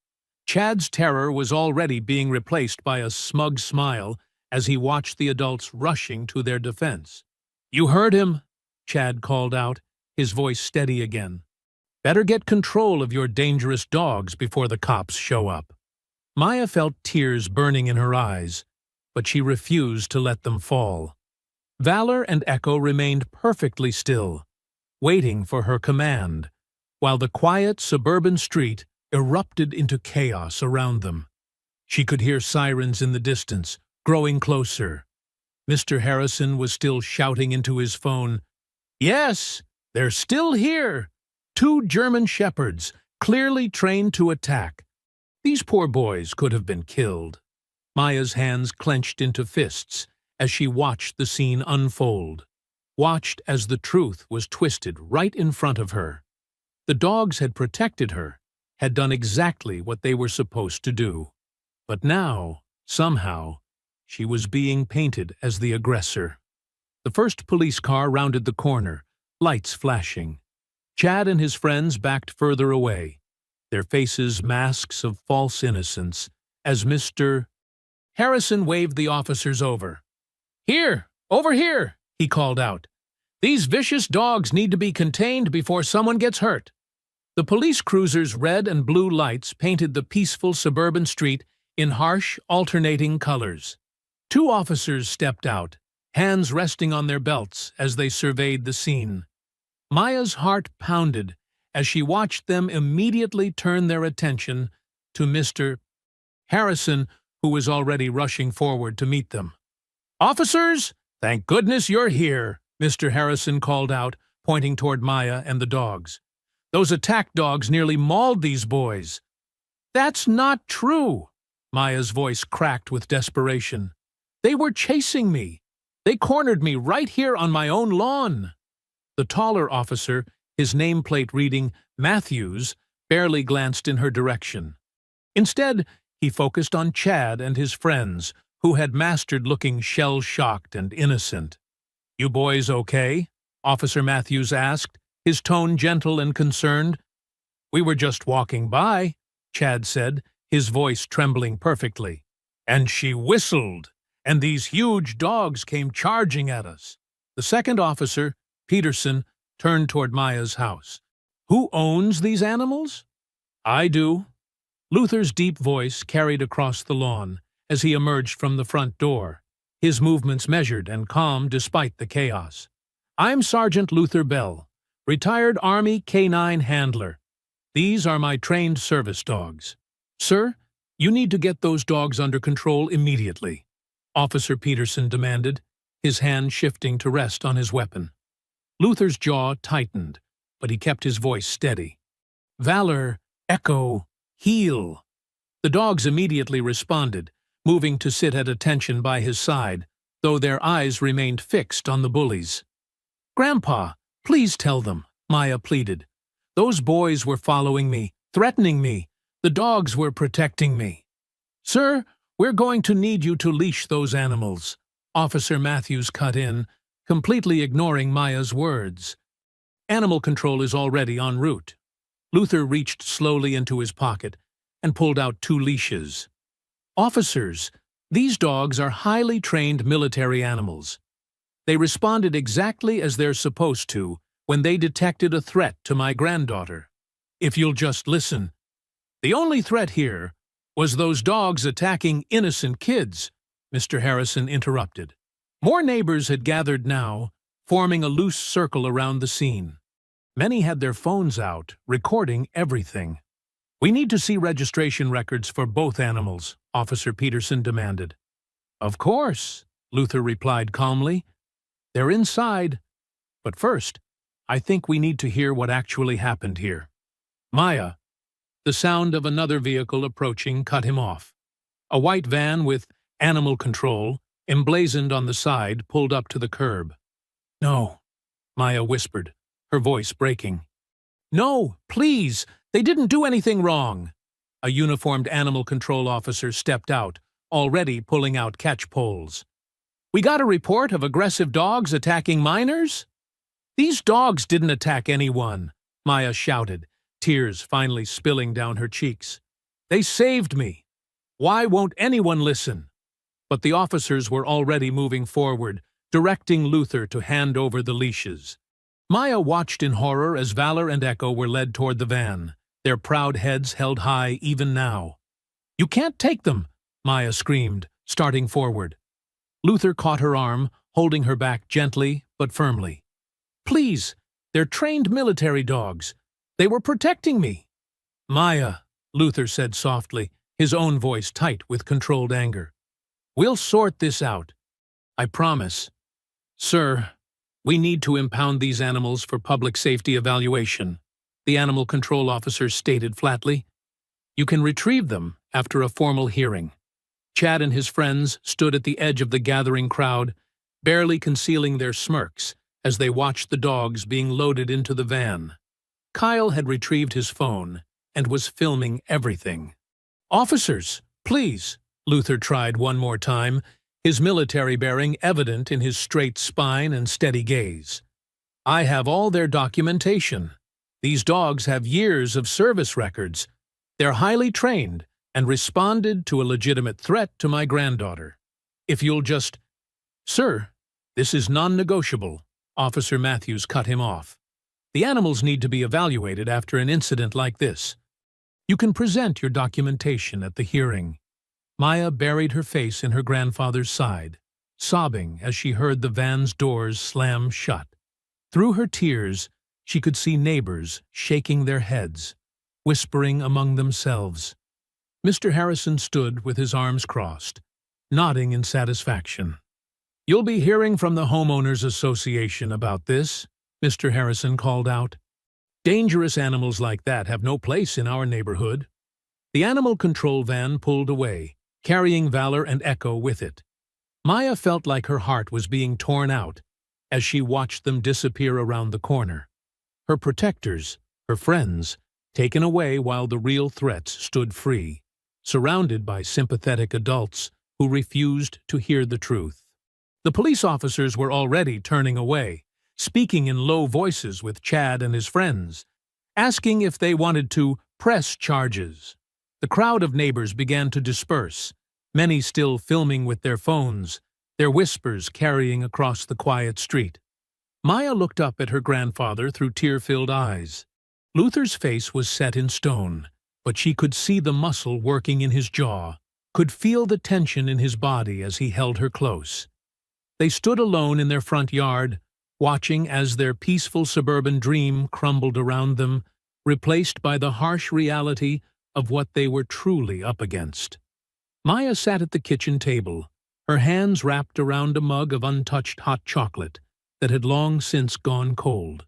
Chad's terror was already being replaced by a smug smile as he watched the adults rushing to their defense. "You heard him," Chad called out, his voice steady again. "Better get control of your dangerous dogs before the cops show up." Maya felt tears burning in her eyes, but she refused to let them fall. Valor and Echo remained perfectly still, waiting for her command, while the quiet suburban street erupted into chaos around them. She could hear sirens in the distance, growing closer. Mr. Harrison was still shouting into his phone, "Yes, they're still here. 2 German shepherds, clearly trained to attack. These poor boys could have been killed." Maya's hands clenched into fists as she watched the scene unfold, watched as the truth was twisted right in front of her. The dogs had protected her, had done exactly what they were supposed to do. But now, somehow, she was being painted as the aggressor. The first police car rounded the corner, lights flashing. Chad and his friends backed further away, their faces masks of false innocence, as Mr. Harrison waved the officers over. "Here, over here," he called out. "These vicious dogs need to be contained before someone gets hurt." The police cruiser's red and blue lights painted the peaceful suburban street in harsh, alternating colors. 2 officers stepped out, hands resting on their belts as they surveyed the scene. Maya's heart pounded as she watched them immediately turn their attention to Mr. Harrison, who was already rushing forward to meet them. "Officers, thank goodness you're here," Mr. Harrison called out, pointing toward Maya and the dogs. "Those attack dogs nearly mauled these boys." "That's not true." Maya's voice cracked with desperation. "They were chasing me. They cornered me right here on my own lawn." The taller officer, his nameplate reading Matthews, barely glanced in her direction. Instead, he focused on Chad and his friends, who had mastered looking shell-shocked and innocent. "You boys okay?" Officer Matthews asked, his tone gentle and concerned. "We were just walking by," Chad said, his voice trembling perfectly. "And she whistled, and these huge dogs came charging at us." The second officer, Peterson, turned toward Maya's house. "Who owns these animals?" "I do." Luther's deep voice carried across the lawn as he emerged from the front door, his movements measured and calm despite the chaos. "I'm Sergeant Luther Bell, retired Army K-9 handler. These are my trained service dogs." "Sir, you need to get those dogs under control immediately," Officer Peterson demanded, his hand shifting to rest on his weapon. Luther's jaw tightened, but he kept his voice steady. "Valor, Echo, heel." The dogs immediately responded, moving to sit at attention by his side, though their eyes remained fixed on the bullies. "Grandpa, please tell them," Maya pleaded. "Those boys were following me, threatening me. The dogs were protecting me." "Sir, we're going to need you to leash those animals," Officer Matthews cut in, completely ignoring Maya's words. "Animal control is already en route." Luther reached slowly into his pocket and pulled out 2 leashes. "Officers, these dogs are highly trained military animals. They responded exactly as they're supposed to when they detected a threat to my granddaughter. If you'll just listen. The only threat here was those dogs attacking innocent kids," Mr. Harrison interrupted. More neighbors had gathered now, forming a loose circle around the scene. Many had their phones out, recording everything. "We need to see registration records for both animals," Officer Peterson demanded. "Of course," Luther replied calmly. "They're inside. But first, I think we need to hear what actually happened here." "Maya." The sound of another vehicle approaching cut him off. A white van with "Animal Control" emblazoned on the side pulled up to the curb. "No," Maya whispered, her voice breaking. "No, please, they didn't do anything wrong." A uniformed animal control officer stepped out, already pulling out catch poles. "We got a report of aggressive dogs attacking minors?" "These dogs didn't attack anyone," Maya shouted, tears finally spilling down her cheeks. "They saved me. Why won't anyone listen?" But the officers were already moving forward, directing Luther to hand over the leashes. Maya watched in horror as Valor and Echo were led toward the van, their proud heads held high even now. "You can't take them!" Maya screamed, starting forward. Luther caught her arm, holding her back gently but firmly. "Please, they're trained military dogs. They were protecting me." "Maya," Luther said softly, his own voice tight with controlled anger. "We'll sort this out. I promise." "Sir, we need to impound these animals for public safety evaluation," the animal control officer stated flatly. "You can retrieve them after a formal hearing." Chad and his friends stood at the edge of the gathering crowd, barely concealing their smirks as they watched the dogs being loaded into the van. Kyle had retrieved his phone and was filming everything. "Officers, please," Luther tried one more time, his military bearing evident in his straight spine and steady gaze. "I have all their documentation. These dogs have years of service records. They're highly trained and responded to a legitimate threat to my granddaughter. If you'll just—" "Sir, this is non-negotiable," Officer Matthews cut him off. "The animals need to be evaluated after an incident like this. You can present your documentation at the hearing." Maya buried her face in her grandfather's side, sobbing as she heard the van's doors slam shut. Through her tears, she could see neighbors shaking their heads, whispering among themselves. Mr. Harrison stood with his arms crossed, nodding in satisfaction. "You'll be hearing from the Homeowners Association about this," Mr. Harrison called out. "Dangerous animals like that have no place in our neighborhood." The animal control van pulled away, carrying Valor and Echo with it. Maya felt like her heart was being torn out as she watched them disappear around the corner. Her protectors, her friends, taken away while the real threats stood free, surrounded by sympathetic adults who refused to hear the truth. The police officers were already turning away, speaking in low voices with Chad and his friends, asking if they wanted to press charges. The crowd of neighbors began to disperse, many still filming with their phones, their whispers carrying across the quiet street. Maya looked up at her grandfather through tear-filled eyes. Luther's face was set in stone, but she could see the muscle working in his jaw, could feel the tension in his body as he held her close. They stood alone in their front yard, watching as their peaceful suburban dream crumbled around them, replaced by the harsh reality of what they were truly up against. Maya sat at the kitchen table, her hands wrapped around a mug of untouched hot chocolate that had long since gone cold.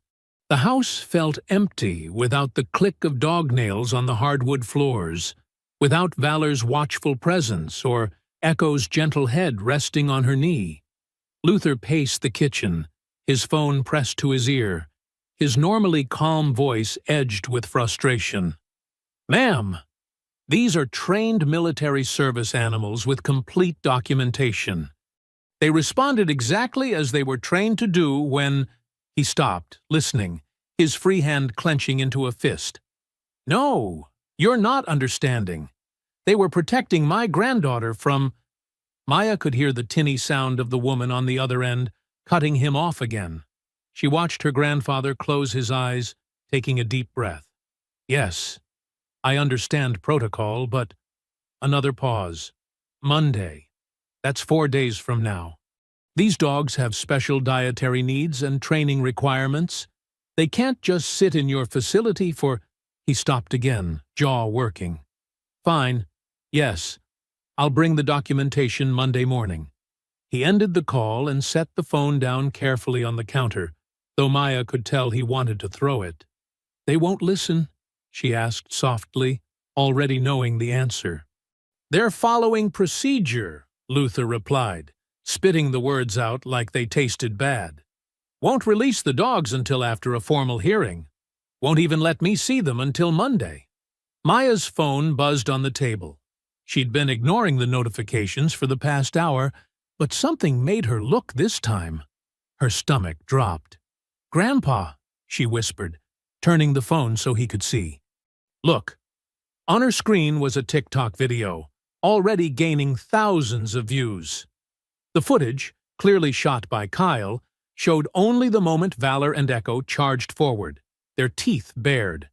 The house felt empty without the click of dog nails on the hardwood floors, without Valor's watchful presence or Echo's gentle head resting on her knee. Luther paced the kitchen, his phone pressed to his ear, his normally calm voice edged with frustration. "Ma'am, these are trained military service animals with complete documentation. They responded exactly as they were trained to do when—" He stopped, listening, his free hand clenching into a fist. "No, you're not understanding. They were protecting my granddaughter from—" Maya could hear the tinny sound of the woman on the other end, cutting him off again. She watched her grandfather close his eyes, taking a deep breath. "Yes, I understand protocol, but—" Another pause. "Monday. That's 4 days from now. These dogs have special dietary needs and training requirements. They can't just sit in your facility for—" He stopped again, jaw working. "Fine. Yes. I'll bring the documentation Monday morning." He ended the call and set the phone down carefully on the counter, though Maya could tell he wanted to throw it. "They won't listen?" she asked softly, already knowing the answer. "They're following procedure," Luther replied, spitting the words out like they tasted bad. "Won't release the dogs until after a formal hearing. Won't even let me see them until Monday." Maya's phone buzzed on the table. She'd been ignoring the notifications for the past hour, but something made her look this time. Her stomach dropped. "Grandpa," she whispered, turning the phone so he could see. "Look." On her screen was a TikTok video, already gaining thousands of views. The footage, clearly shot by Kyle, showed only the moment Valor and Echo charged forward, their teeth bared.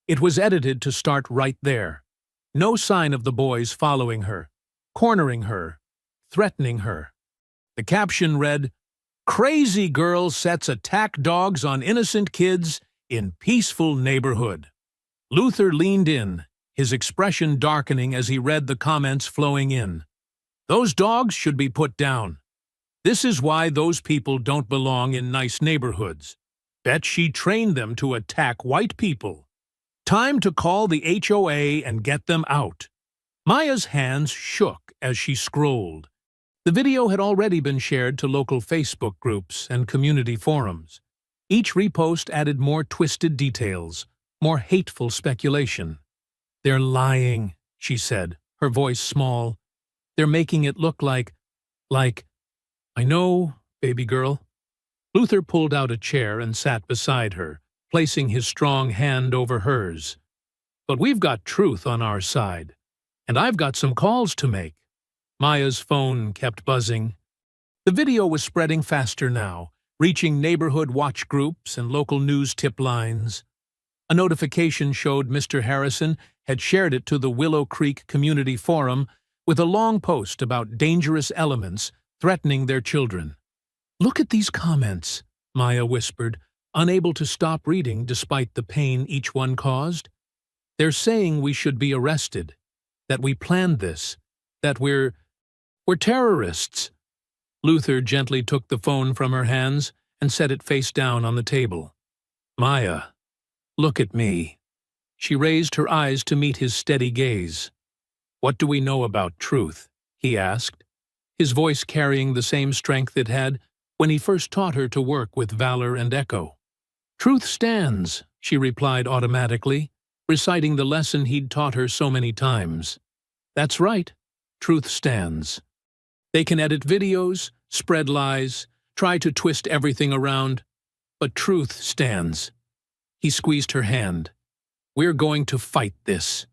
It was edited to start right there. No sign of the boys following her, cornering her, threatening her. The caption read, "Crazy girl sets attack dogs on innocent kids in peaceful neighborhood." Luther leaned in, his expression darkening as he read the comments flowing in. "Those dogs should be put down. This is why those people don't belong in nice neighborhoods. Bet she trained them to attack white people. Time to call the HOA and get them out." Maya's hands shook as she scrolled. The video had already been shared to local Facebook groups and community forums. Each repost added more twisted details, more hateful speculation. "They're lying," she said, her voice small. "They're making it look like, I know, baby girl." Luther pulled out a chair and sat beside her, placing his strong hand over hers. "But we've got truth on our side, and I've got some calls to make." Maya's phone kept buzzing. The video was spreading faster now, reaching neighborhood watch groups and local news tip lines. A notification showed Mr. Harrison had shared it to the Willow Creek Community Forum with a long post about dangerous elements threatening their children. "Look at these comments," Maya whispered, unable to stop reading despite the pain each one caused. "They're saying we should be arrested, that we planned this, that we're terrorists." Luther gently took the phone from her hands and set it face down on the table. "Maya, look at me." She raised her eyes to meet his steady gaze. "What do we know about truth?" he asked, his voice carrying the same strength it had when he first taught her to work with Valor and Echo. "Truth stands," she replied automatically, reciting the lesson he'd taught her so many times. "That's right, truth stands. They can edit videos, spread lies, try to twist everything around, but truth stands." He squeezed her hand. "We're going to fight this,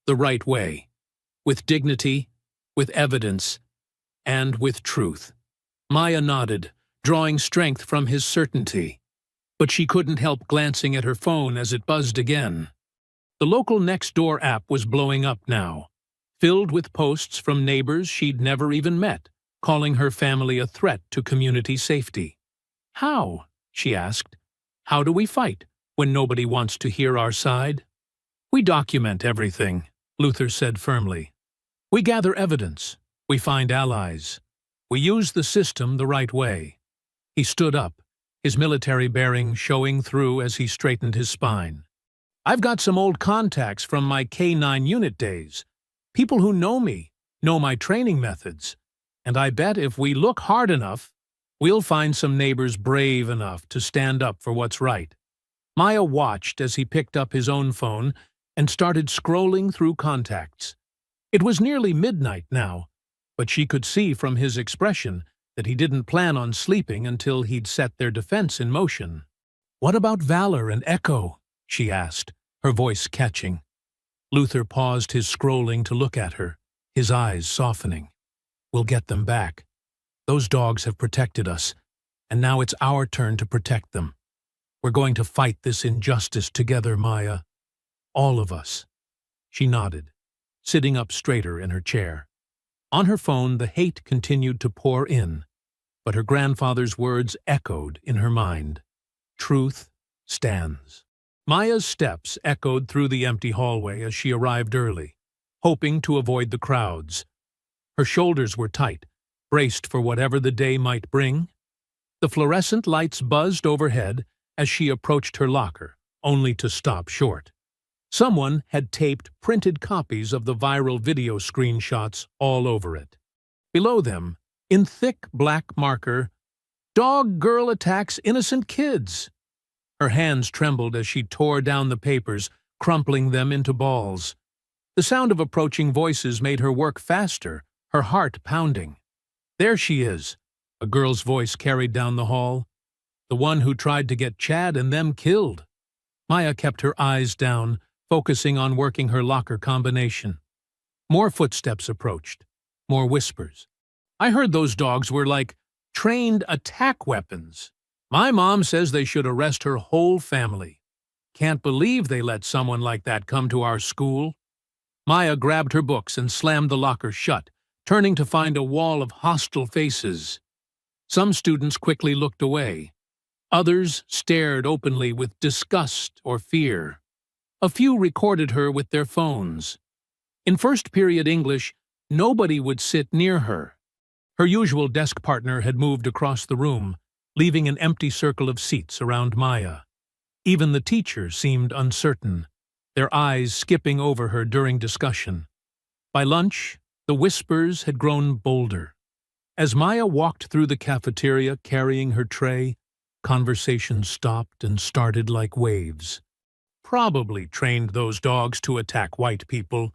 the right way, with dignity, with evidence, and with truth." Maya nodded, drawing strength from his certainty. But she couldn't help glancing at her phone as it buzzed again. The local Nextdoor app was blowing up now, filled with posts from neighbors she'd never even met, calling her family a threat to community safety. "How?" she asked. "How do we fight when nobody wants to hear our side?" "We document everything," Luther said firmly. "We gather evidence. We find allies. We use the system the right way." He stood up, his military bearing showing through as he straightened his spine. "I've got some old contacts from my K-9 unit days, people who know me, know my training methods, and I bet if we look hard enough, We'll find some neighbors brave enough to stand up for what's right. Maya watched as he picked up his own phone and started scrolling through contacts. It was nearly midnight now, but she could see from his expression that he didn't plan on sleeping until he'd set their defense in motion. "What about Valor and Echo?" she asked, her voice catching. Luther paused his scrolling to look at her, his eyes softening. "We'll get them back. Those dogs have protected us, and now it's our turn to protect them. We're going to fight this injustice together, Maya. All of us." She nodded, sitting up straighter in her chair. On her phone, the hate continued to pour in, but her grandfather's words echoed in her mind. Truth stands. Maya's steps echoed through the empty hallway as she arrived early, hoping to avoid the crowds. Her shoulders were tight, braced for whatever the day might bring. The fluorescent lights buzzed overhead as she approached her locker, only to stop short. Someone had taped printed copies of the viral video screenshots all over it. Below them, in thick black marker, "Dog girl attacks innocent kids." Her hands trembled as she tore down the papers, crumpling them into balls. The sound of approaching voices made her work faster, her heart pounding. "There she is," a girl's voice carried down the hall. "The one who tried to get Chad and them killed." Maya kept her eyes down, focusing on working her locker combination. More footsteps approached, more whispers. "I heard those dogs were like trained attack weapons. My mom says they should arrest her whole family. Can't believe they let someone like that come to our school." Maya grabbed her books and slammed the locker shut, turning to find a wall of hostile faces. Some students quickly looked away. Others stared openly with disgust or fear. A few recorded her with their phones. In first-period English, nobody would sit near her. Her usual desk partner had moved across the room, leaving an empty circle of seats around Maya. Even the teacher seemed uncertain, their eyes skipping over her during discussion. By lunch, the whispers had grown bolder. As Maya walked through the cafeteria carrying her tray, conversation stopped and started like waves. "Probably trained those dogs to attack white people.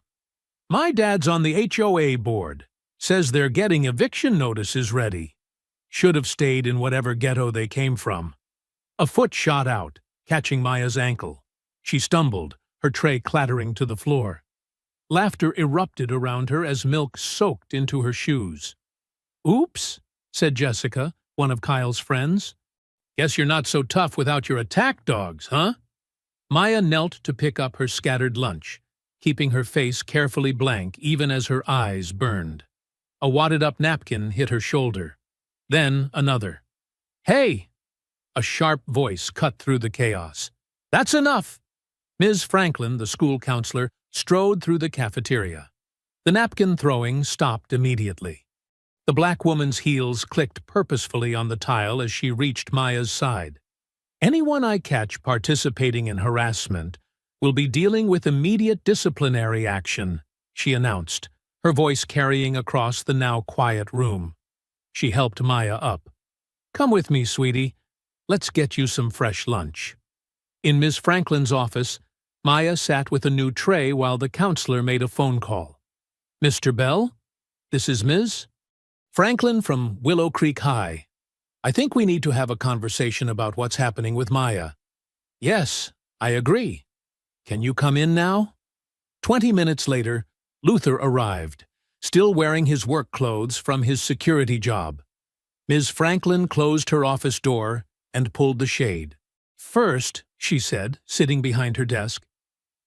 My dad's on the HOA board. Says they're getting eviction notices ready. Should have stayed in whatever ghetto they came from." A foot shot out, catching Maya's ankle. She stumbled, her tray clattering to the floor. Laughter erupted around her as milk soaked into her shoes. "Oops," said Jessica, one of Kyle's friends. "Guess you're not so tough without your attack dogs, huh?" Maya knelt to pick up her scattered lunch, keeping her face carefully blank even as her eyes burned. A wadded-up napkin hit her shoulder. Then another. "Hey!" A sharp voice cut through the chaos. "That's enough!" Ms. Franklin, the school counselor, strode through the cafeteria. The napkin throwing stopped immediately. The black woman's heels clicked purposefully on the tile as she reached Maya's side. "Anyone I catch participating in harassment will be dealing with immediate disciplinary action," she announced, her voice carrying across the now quiet room. She helped Maya up. "Come with me, sweetie. Let's get you some fresh lunch." In Ms. Franklin's office, Maya sat with a new tray while the counselor made a phone call. "Mr. Bell? This is Ms. Franklin from Willow Creek High. I think we need to have a conversation about what's happening with Maya." "Yes, I agree. Can you come in now?" 20 minutes later, Luther arrived, still wearing his work clothes from his security job. Ms. Franklin closed her office door and pulled the shade. "First," she said, sitting behind her desk,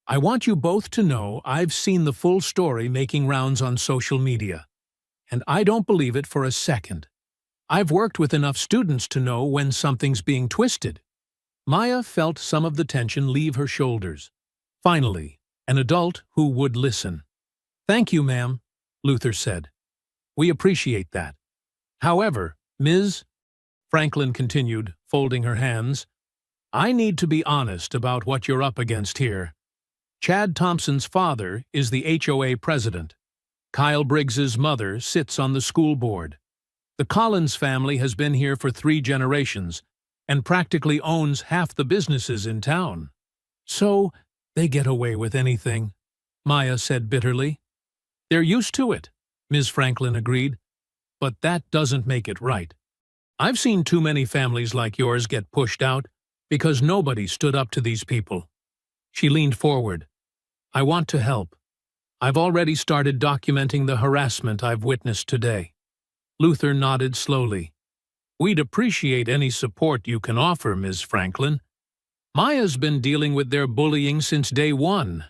"I want you both to know I've seen the full story making rounds on social media, and I don't believe it for a second. I've worked with enough students to know when something's being twisted." Maya felt some of the tension leave her shoulders. Finally, an adult who would listen. "Thank you, ma'am," Luther said. "We appreciate that. However, Ms. Franklin continued, folding her hands, "I need to be honest about what you're up against here. Chad Thompson's father is the HOA president. Kyle Briggs's mother sits on the school board. The Collins family has been here for 3 generations and practically owns half the businesses in town. So they get away with anything, Maya said bitterly. They're used to it, Ms. Franklin agreed, but that doesn't make it right. I've seen too many families like yours get pushed out because nobody stood up to these people. She leaned forward. I want to help. I've already started documenting the harassment I've witnessed today. Luther nodded slowly. We'd appreciate any support you can offer, Ms. Franklin. Maya's been dealing with their bullying since day 1,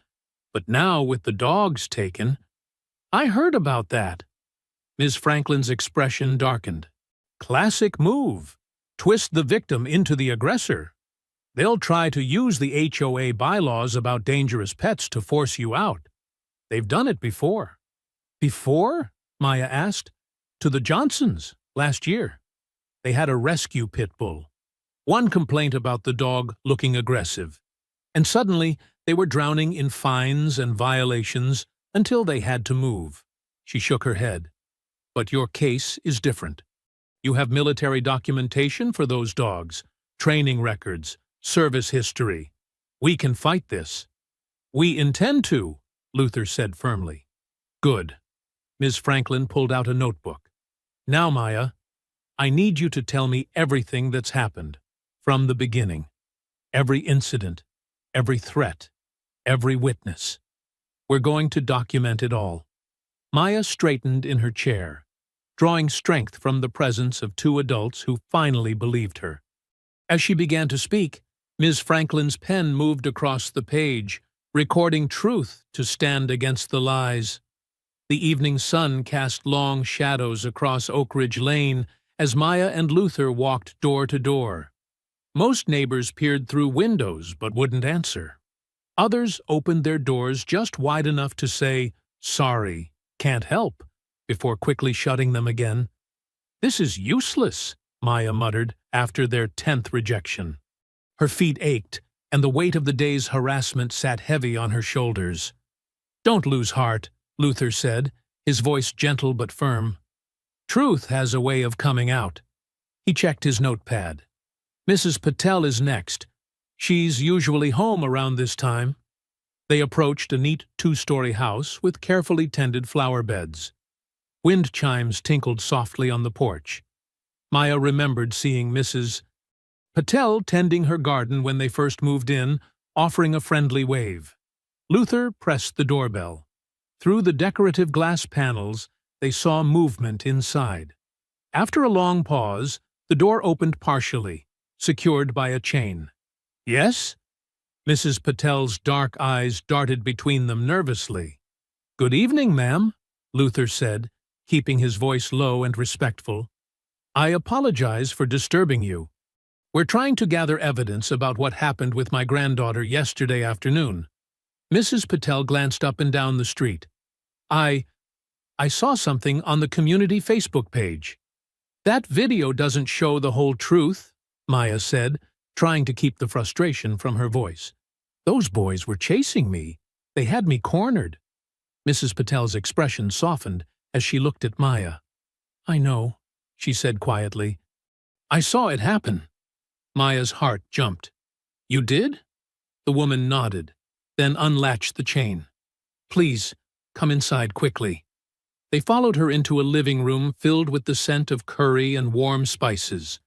but now with the dogs taken, I heard about that. Ms. Franklin's expression darkened. Classic move. Twist the victim into the aggressor. They'll try to use the HOA bylaws about dangerous pets to force you out. They've done it before. Before? Maya asked. To the Johnsons, last year. They had a rescue pit bull. One complaint about the dog looking aggressive. And suddenly, they were drowning in fines and violations until they had to move. She shook her head. But your case is different. You have military documentation for those dogs, training records, service history. We can fight this. We intend to, Luther said firmly. Good. Ms. Franklin pulled out a notebook. Now, Maya, I need you to tell me everything that's happened, from the beginning. Every incident, every threat, every witness. We're going to document it all. Maya straightened in her chair, drawing strength from the presence of 2 adults who finally believed her. As she began to speak, Ms. Franklin's pen moved across the page, recording truth to stand against the lies. The evening sun cast long shadows across Oak Ridge Lane as Maya and Luther walked door to door. Most neighbors peered through windows but wouldn't answer. Others opened their doors just wide enough to say, "Sorry, can't help," before quickly shutting them again. This is useless, Maya muttered after their 10th rejection. Her feet ached, and the weight of the day's harassment sat heavy on her shoulders. Don't lose heart, Luther said, his voice gentle but firm. Truth has a way of coming out. He checked his notepad. Mrs. Patel is next. She's usually home around this time. They approached a neat 2-story house with carefully tended flower beds. Wind chimes tinkled softly on the porch. Maya remembered seeing Mrs. Patel tending her garden when they first moved in, offering a friendly wave. Luther pressed the doorbell. Through the decorative glass panels, they saw movement inside. After a long pause, the door opened partially, secured by a chain. Yes? Mrs. Patel's dark eyes darted between them nervously. Good evening, ma'am, Luther said, keeping his voice low and respectful. I apologize for disturbing you. We're trying to gather evidence about what happened with my granddaughter yesterday afternoon. Mrs. Patel glanced up and down the street. I saw something on the community Facebook page. That video doesn't show the whole truth, Maya said, trying to keep the frustration from her voice. Those boys were chasing me. They had me cornered. Mrs. Patel's expression softened as she looked at Maya. I know, she said quietly. I saw it happen. Maya's heart jumped. You did? The woman nodded, then unlatched the chain. Please, come inside quickly. They followed her into a living room filled with the scent of curry and warm spices.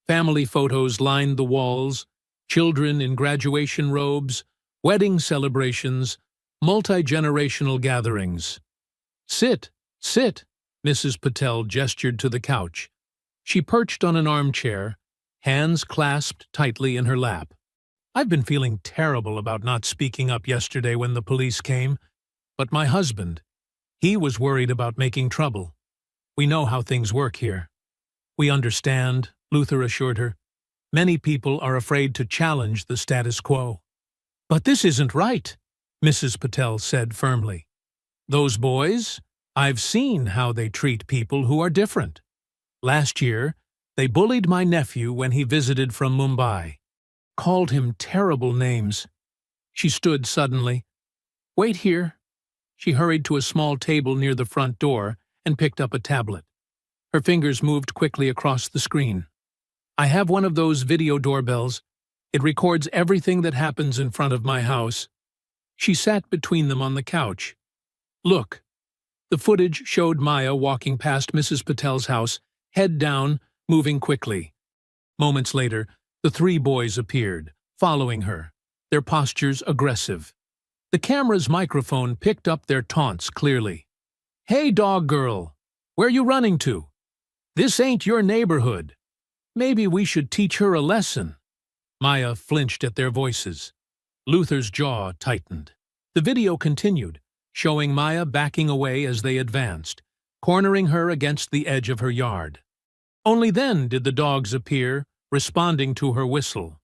Family photos lined the walls, children in graduation robes, wedding celebrations, multi-generational gatherings. Sit, Mrs. Patel gestured to the couch. She perched on an armchair, hands clasped tightly in her lap. I've been feeling terrible about not speaking up yesterday when the police came, but my husband, he was worried about making trouble. We know how things work here. We understand, Luther assured her. Many people are afraid to challenge the status quo. But this isn't right, Mrs. Patel said firmly. Those boys, I've seen how they treat people who are different. Last year, they bullied my nephew when he visited from Mumbai. Called him terrible names. She stood suddenly. Wait here. She hurried to a small table near the front door and picked up a tablet. Her fingers moved quickly across the screen. I have one of those video doorbells. It records everything that happens in front of my house. She sat between them on the couch. Look. The footage showed Maya walking past Mrs. Patel's house, head down, moving quickly. Moments later, the three boys appeared, following her, their postures aggressive. The camera's microphone picked up their taunts clearly. Hey, dog girl, where you running to? This ain't your neighborhood. Maybe we should teach her a lesson. Maya flinched at their voices. Luther's jaw tightened. The video continued, showing Maya backing away as they advanced, cornering her against the edge of her yard. Only then did the dogs appear, responding to her whistle.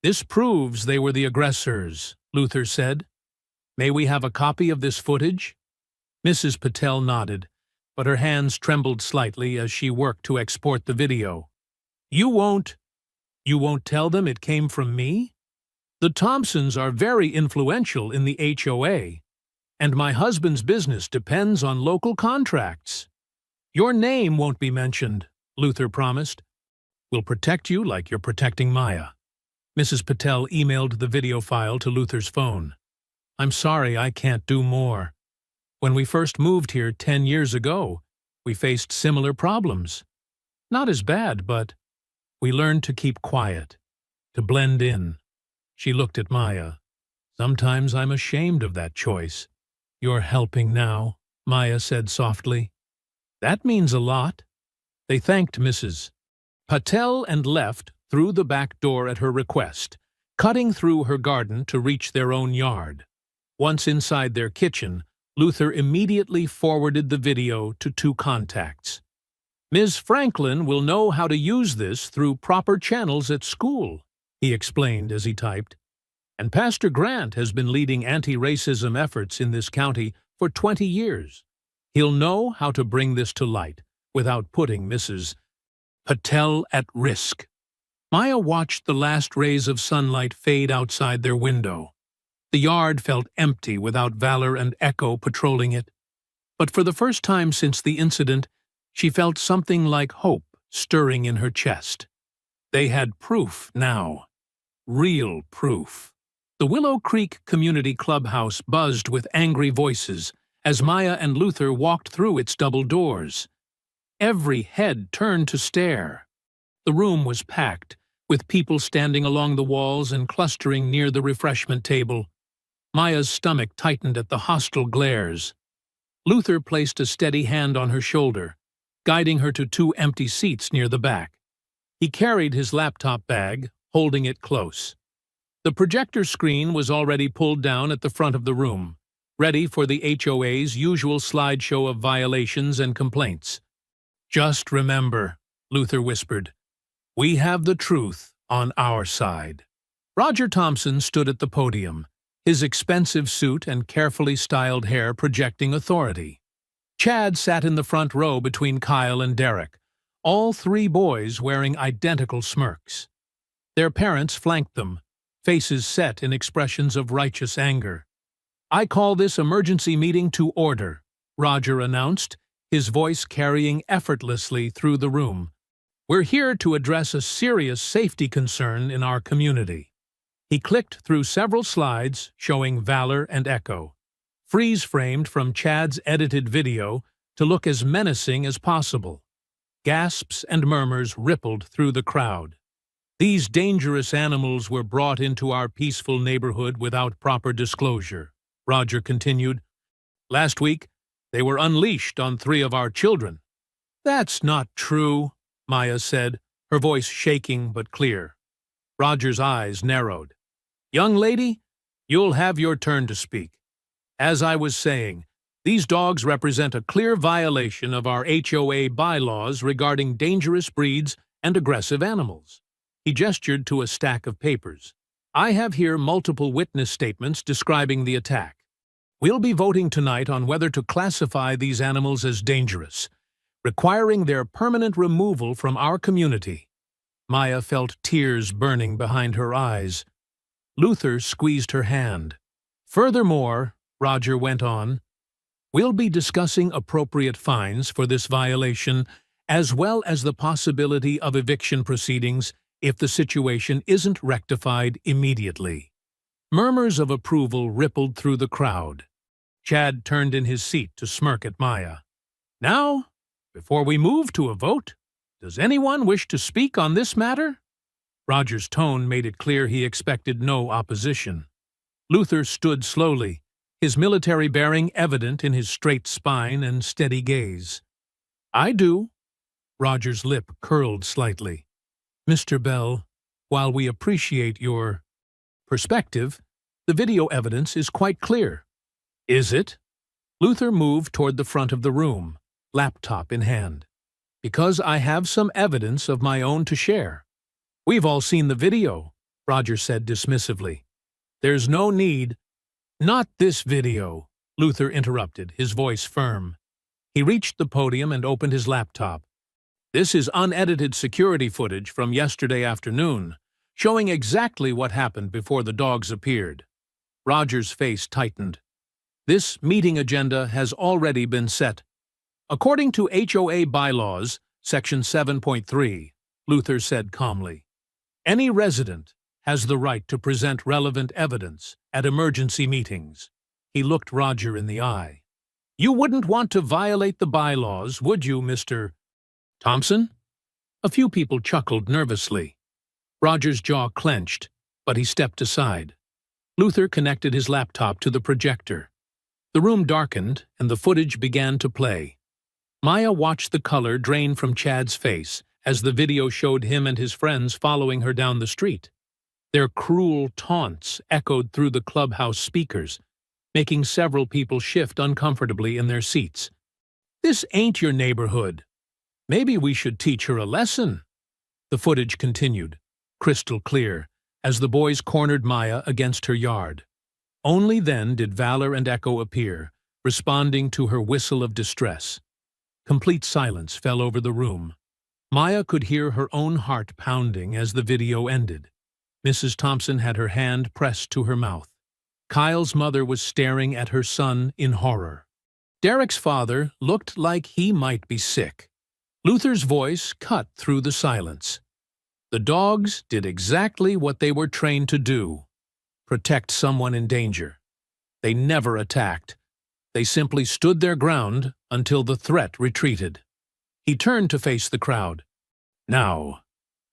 This proves they were the aggressors, Luther said. May we have a copy of this footage? Mrs. Patel nodded, but her hands trembled slightly as she worked to export the video. You won't tell them it came from me? The Thompsons are very influential in the HOA, and my husband's business depends on local contracts. Your name won't be mentioned, Luther promised. We'll protect you like you're protecting Maya. Mrs. Patel emailed the video file to Luther's phone. I'm sorry I can't do more. When we first moved here 10 years ago, we faced similar problems. Not as bad, but we learned to keep quiet, to blend in. She looked at Maya. Sometimes I'm ashamed of that choice. You're helping now, Maya said softly. That means a lot. They thanked Mrs. Patel and left through the back door at her request, cutting through her garden to reach their own yard. Once inside their kitchen, Luther immediately forwarded the video to 2 contacts. Ms. Franklin will know how to use this through proper channels at school, he explained as he typed. And Pastor Grant has been leading anti-racism efforts in this county for 20 years. He'll know how to bring this to light without putting Mrs. Patel at risk. Maya watched the last rays of sunlight fade outside their window. The yard felt empty without Valor and Echo patrolling it. But for the first time since the incident, she felt something like hope stirring in her chest. They had proof now. Real proof. The Willow Creek Community Clubhouse buzzed with angry voices as Maya and Luther walked through its double doors. Every head turned to stare. The room was packed, with people standing along the walls and clustering near the refreshment table. Maya's stomach tightened at the hostile glares. Luther placed a steady hand on her shoulder, guiding her to 2 empty seats near the back. He carried his laptop bag, holding it close. The projector screen was already pulled down at the front of the room, ready for the HOA's usual slideshow of violations and complaints. Just remember, Luther whispered, we have the truth on our side. Roger Thompson stood at the podium, his expensive suit and carefully styled hair projecting authority. Chad sat in the front row between Kyle and Derek, all 3 boys wearing identical smirks. Their parents flanked them, faces set in expressions of righteous anger. I call this emergency meeting to order, Roger announced, his voice carrying effortlessly through the room. We're here to address a serious safety concern in our community. He clicked through several slides showing Valor and Echo, freeze-framed from Chad's edited video to look as menacing as possible. Gasps and murmurs rippled through the crowd. These dangerous animals were brought into our peaceful neighborhood without proper disclosure, Roger continued. Last week, they were unleashed on 3 of our children. That's not true, Maya said, her voice shaking but clear. Roger's eyes narrowed. Young lady, you'll have your turn to speak. As I was saying, these dogs represent a clear violation of our HOA bylaws regarding dangerous breeds and aggressive animals. He gestured to a stack of papers. I have here multiple witness statements describing the attack. We'll be voting tonight on whether to classify these animals as dangerous, requiring their permanent removal from our community. Maya felt tears burning behind her eyes. Luther squeezed her hand. Furthermore, Roger went on, we'll be discussing appropriate fines for this violation as well as the possibility of eviction proceedings if the situation isn't rectified immediately. Murmurs of approval rippled through the crowd. Chad turned in his seat to smirk at Maya. Now, before we move to a vote, does anyone wish to speak on this matter? Roger's tone made it clear he expected no opposition. Luther stood slowly, his military bearing evident in his straight spine and steady gaze. I do. Roger's lip curled slightly. Mr. Bell, while we appreciate your perspective, the video evidence is quite clear. Is it? Luther moved toward the front of the room, laptop in hand. Because I have some evidence of my own to share. We've all seen the video, Roger said dismissively. There's no need. Not this video, Luther interrupted, his voice firm. He reached the podium and opened his laptop. This is unedited security footage from yesterday afternoon, showing exactly what happened before the dogs appeared. Roger's face tightened. This meeting agenda has already been set. According to HOA bylaws, Section 7.3, Luther said calmly, any resident has the right to present relevant evidence at emergency meetings. He looked Roger in the eye. You wouldn't want to violate the bylaws, would you, Mr. Thompson? A few people chuckled nervously. Roger's jaw clenched, but he stepped aside. Luther connected his laptop to the projector. The room darkened, and the footage began to play. Maya watched the color drain from Chad's face as the video showed him and his friends following her down the street. Their cruel taunts echoed through the clubhouse speakers, making several people shift uncomfortably in their seats. This ain't your neighborhood. Maybe we should teach her a lesson. The footage continued, crystal clear, as the boys cornered Maya against her yard. Only then did Valor and Echo appear, responding to her whistle of distress. Complete silence fell over the room. Maya could hear her own heart pounding as the video ended. Mrs. Thompson had her hand pressed to her mouth. Kyle's mother was staring at her son in horror. Derek's father looked like he might be sick. Luther's voice cut through the silence. The dogs did exactly what they were trained to do: protect someone in danger. They never attacked. They simply stood their ground until the threat retreated. He turned to face the crowd. Now,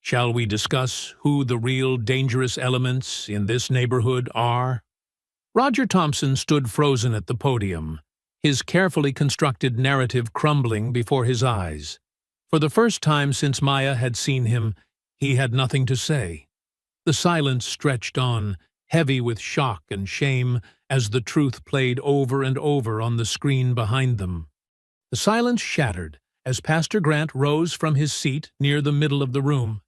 shall we discuss who the real dangerous elements in this neighborhood are? Roger Thompson stood frozen at the podium, his carefully constructed narrative crumbling before his eyes. For the first time since Maya had seen him, he had nothing to say. The silence stretched on, heavy with shock and shame, as the truth played over and over on the screen behind them. The silence shattered as Pastor Grant rose from his seat near the middle of the room.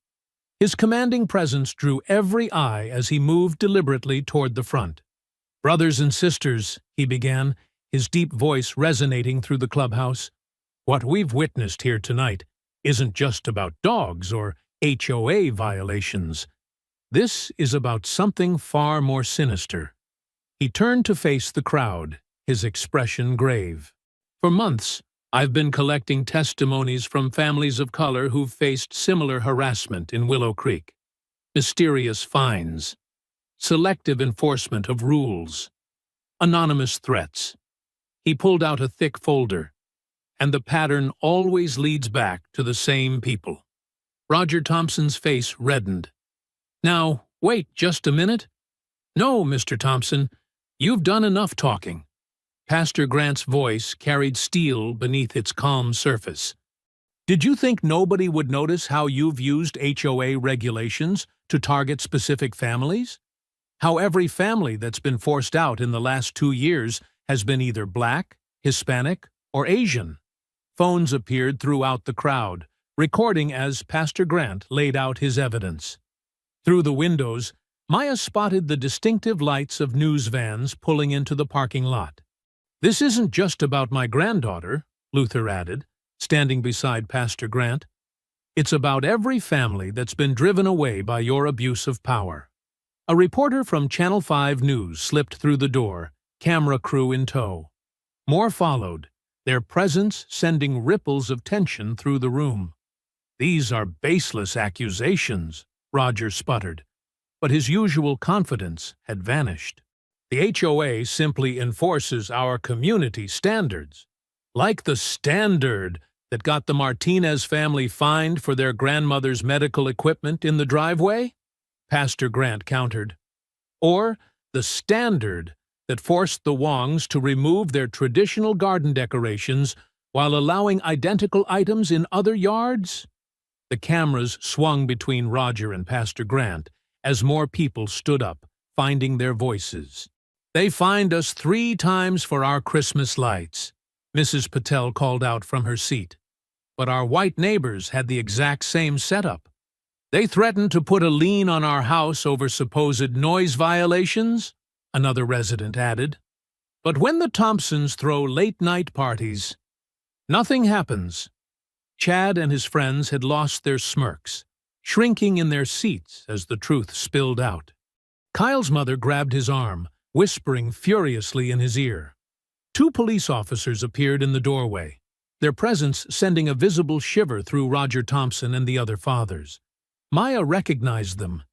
His commanding presence drew every eye as he moved deliberately toward the front. Brothers and sisters, he began, his deep voice resonating through the clubhouse, what we've witnessed here tonight isn't just about dogs or HOA violations. This is about something far more sinister. He turned to face the crowd, his expression grave. For months, I've been collecting testimonies from families of color who've faced similar harassment in Willow Creek. Mysterious fines, selective enforcement of rules, anonymous threats. He pulled out a thick folder, and the pattern always leads back to the same people. Roger Thompson's face reddened. Now, wait just a minute. No, Mr. Thompson, you've done enough talking. Pastor Grant's voice carried steel beneath its calm surface. Did you think nobody would notice how you've used HOA regulations to target specific families? How every family that's been forced out in the last 2 years has been either Black, Hispanic, or Asian? Phones appeared throughout the crowd, recording as Pastor Grant laid out his evidence. Through the windows, Maya spotted the distinctive lights of news vans pulling into the parking lot. This isn't just about my granddaughter, Luther added, standing beside Pastor Grant. It's about every family that's been driven away by your abuse of power. A reporter from Channel 5 News slipped through the door, camera crew in tow. More followed, their presence sending ripples of tension through the room. "These are baseless accusations," Roger sputtered, but his usual confidence had vanished. "The HOA simply enforces our community standards. Like the standard that got the Martinez family fined for their grandmother's medical equipment in the driveway," Pastor Grant countered. "Or the standard that forced the Wongs to remove their traditional garden decorations while allowing identical items in other yards?" The cameras swung between Roger and Pastor Grant as more people stood up, finding their voices. "They fined us 3 times for our Christmas lights," Mrs. Patel called out from her seat. "But our white neighbors had the exact same setup. They threatened to put a lien on our house over supposed noise violations," another resident added. "But when the Thompsons throw late-night parties, nothing happens." Chad and his friends had lost their smirks, shrinking in their seats as the truth spilled out. Kyle's mother grabbed his arm, whispering furiously in his ear. 2 police officers appeared in the doorway, their presence sending a visible shiver through Roger Thompson and the other fathers. Maya recognized them,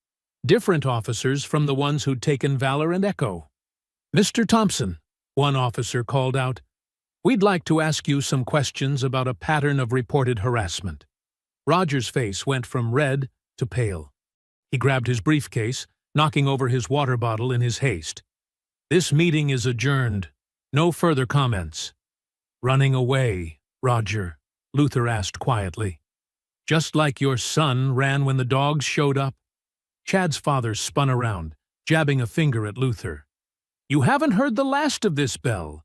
different officers from the ones who'd taken Valor and Echo. "Mr. Thompson," one officer called out, "we'd like to ask you some questions about a pattern of reported harassment." Roger's face went from red to pale. He grabbed his briefcase, knocking over his water bottle in his haste. "This meeting is adjourned. No further comments." "Running away, Roger?" Luther asked quietly. "Just like your son ran when the dogs showed up?" Chad's father spun around, jabbing a finger at Luther. "You haven't heard the last of this, Bell.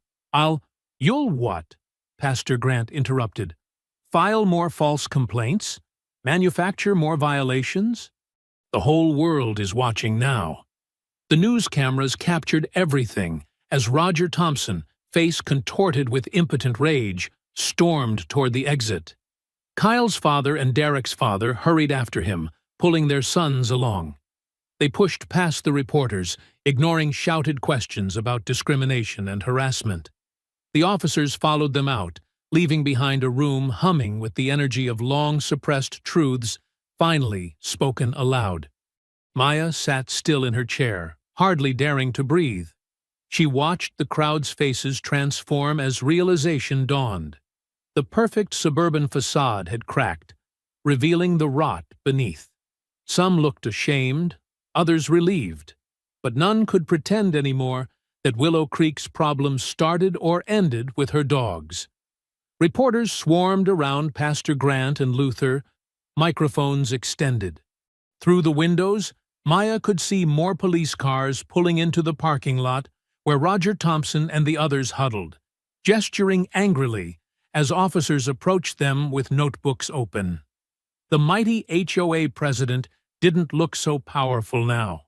You'll what?" Pastor Grant interrupted. "File more false complaints? Manufacture more violations?" "The whole world is watching now." The news cameras captured everything as Roger Thompson, face contorted with impotent rage, stormed toward the exit. Kyle's father and Derek's father hurried after him, pulling their sons along. They pushed past the reporters, ignoring shouted questions about discrimination and harassment. The officers followed them out, leaving behind a room humming with the energy of long-suppressed truths finally spoken aloud. Maya sat still in her chair, hardly daring to breathe. She watched the crowd's faces transform as realization dawned. The perfect suburban facade had cracked, revealing the rot beneath. Some looked ashamed, others relieved, but none could pretend anymore that Willow Creek's problems started or ended with her dogs. Reporters swarmed around Pastor Grant and Luther, microphones extended. Through the windows, Maya could see more police cars pulling into the parking lot where Roger Thompson and the others huddled, gesturing angrily as officers approached them with notebooks open. The mighty HOA president didn't look so powerful now,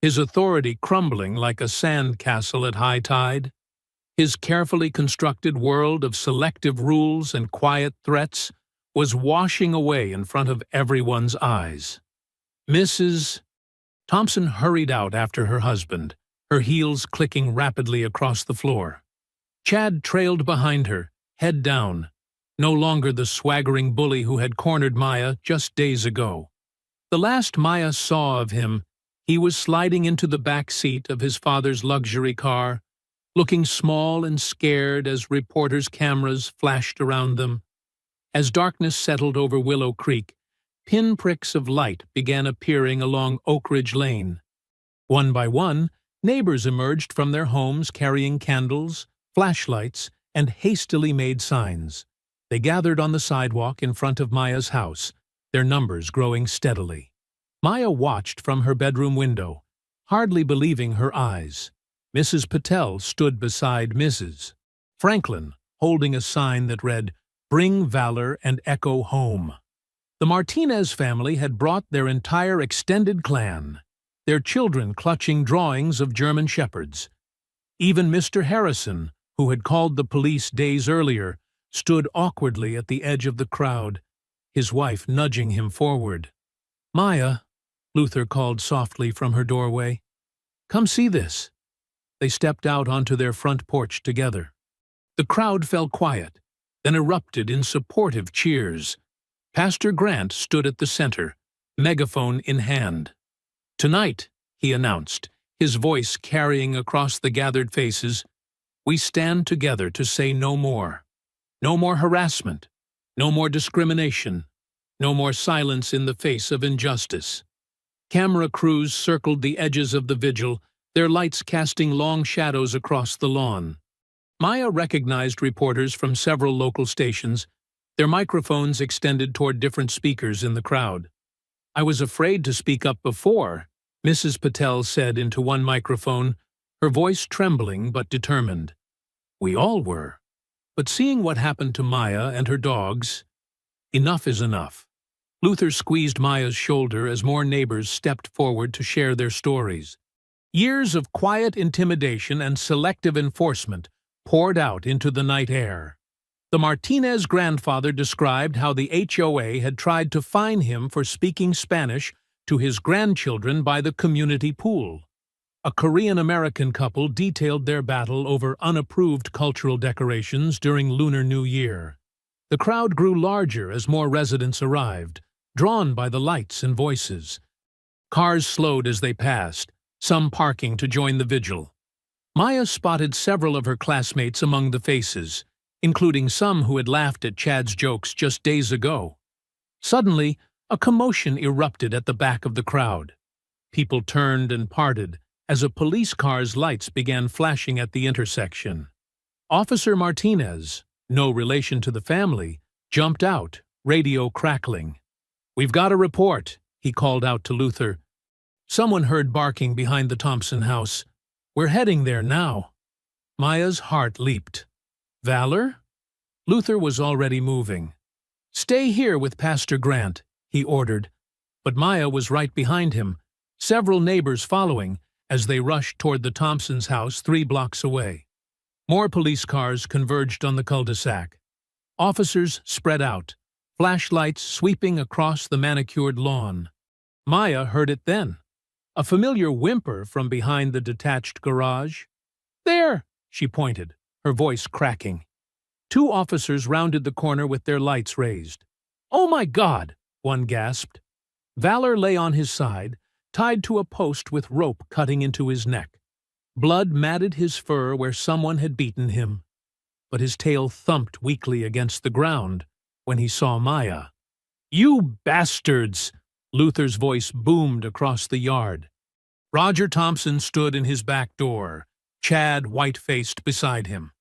his authority crumbling like a sand castle at high tide. His carefully constructed world of selective rules and quiet threats was washing away in front of everyone's eyes. Mrs. Thompson hurried out after her husband, her heels clicking rapidly across the floor. Chad trailed behind her, head down, no longer the swaggering bully who had cornered Maya just days ago. The last Maya saw of him, he was sliding into the back seat of his father's luxury car, looking small and scared as reporters' cameras flashed around them. As darkness settled over Willow Creek, pinpricks of light began appearing along Oak Ridge Lane. One by one, neighbors emerged from their homes carrying candles, flashlights, and hastily made signs. They gathered on the sidewalk in front of Maya's house, their numbers growing steadily. Maya watched from her bedroom window, hardly believing her eyes. Mrs. Patel stood beside Mrs. Franklin, holding a sign that read, "Bring Valor and Echo home." The Martinez family had brought their entire extended clan, their children clutching drawings of German shepherds. Even Mr. Harrison, who had called the police days earlier, stood awkwardly at the edge of the crowd, his wife nudging him forward. "Maya," Luther called softly from her doorway, "come see this." They stepped out onto their front porch together. The The crowd fell quiet, then erupted in supportive cheers. Pastor Grant stood at the center, megaphone in hand. "Tonight," he announced, his voice carrying across the gathered faces, "we stand together to say no more. No more harassment, no more discrimination, no more silence in the face of injustice." Camera crews circled the edges of the vigil, their lights casting long shadows across the lawn. Maya recognized reporters from several local stations, their microphones extended toward different speakers in the crowd. "I was afraid to speak up before," Mrs. Patel said into one microphone, her voice trembling but determined. "We all were. But seeing what happened to Maya and her dogs, enough is enough." Luther squeezed Maya's shoulder as more neighbors stepped forward to share their stories. Years of quiet intimidation and selective enforcement poured out into the night air. The Martinez grandfather described how the HOA had tried to fine him for speaking Spanish to his grandchildren by the community pool. A Korean-American couple detailed their battle over unapproved cultural decorations during Lunar New Year. The crowd grew larger as more residents arrived, drawn by the lights and voices. Cars slowed as they passed, some parking to join the vigil. Maya spotted several of her classmates among the faces, including some who had laughed at Chad's jokes just days ago. Suddenly, a commotion erupted at the back of the crowd. People turned and parted as a police car's lights began flashing at the intersection. Officer Martinez, no relation to the family, jumped out, radio crackling. "We've got a report," he called out to Luther. Someone heard barking behind the Thompson house. "We're heading there now." Maya's heart leaped. "Valor?" Luther was already moving. "Stay here with Pastor Grant," he ordered. But Maya was right behind him, several neighbors following as they rushed toward the Thompsons' house 3 blocks away. More police cars converged on the cul-de-sac. Officers spread out, flashlights sweeping across the manicured lawn. Maya heard it then. A familiar whimper from behind the detached garage. "There!" she pointed, her voice cracking. 2 officers rounded the corner with their lights raised. "Oh my God!" one gasped. Valor lay on his side, tied to a post with rope cutting into his neck. Blood matted his fur where someone had beaten him. But his tail thumped weakly against the ground when he saw Maya. "You bastards!" Luther's voice boomed across the yard. Roger Thompson stood in his back door, Chad white-faced beside him.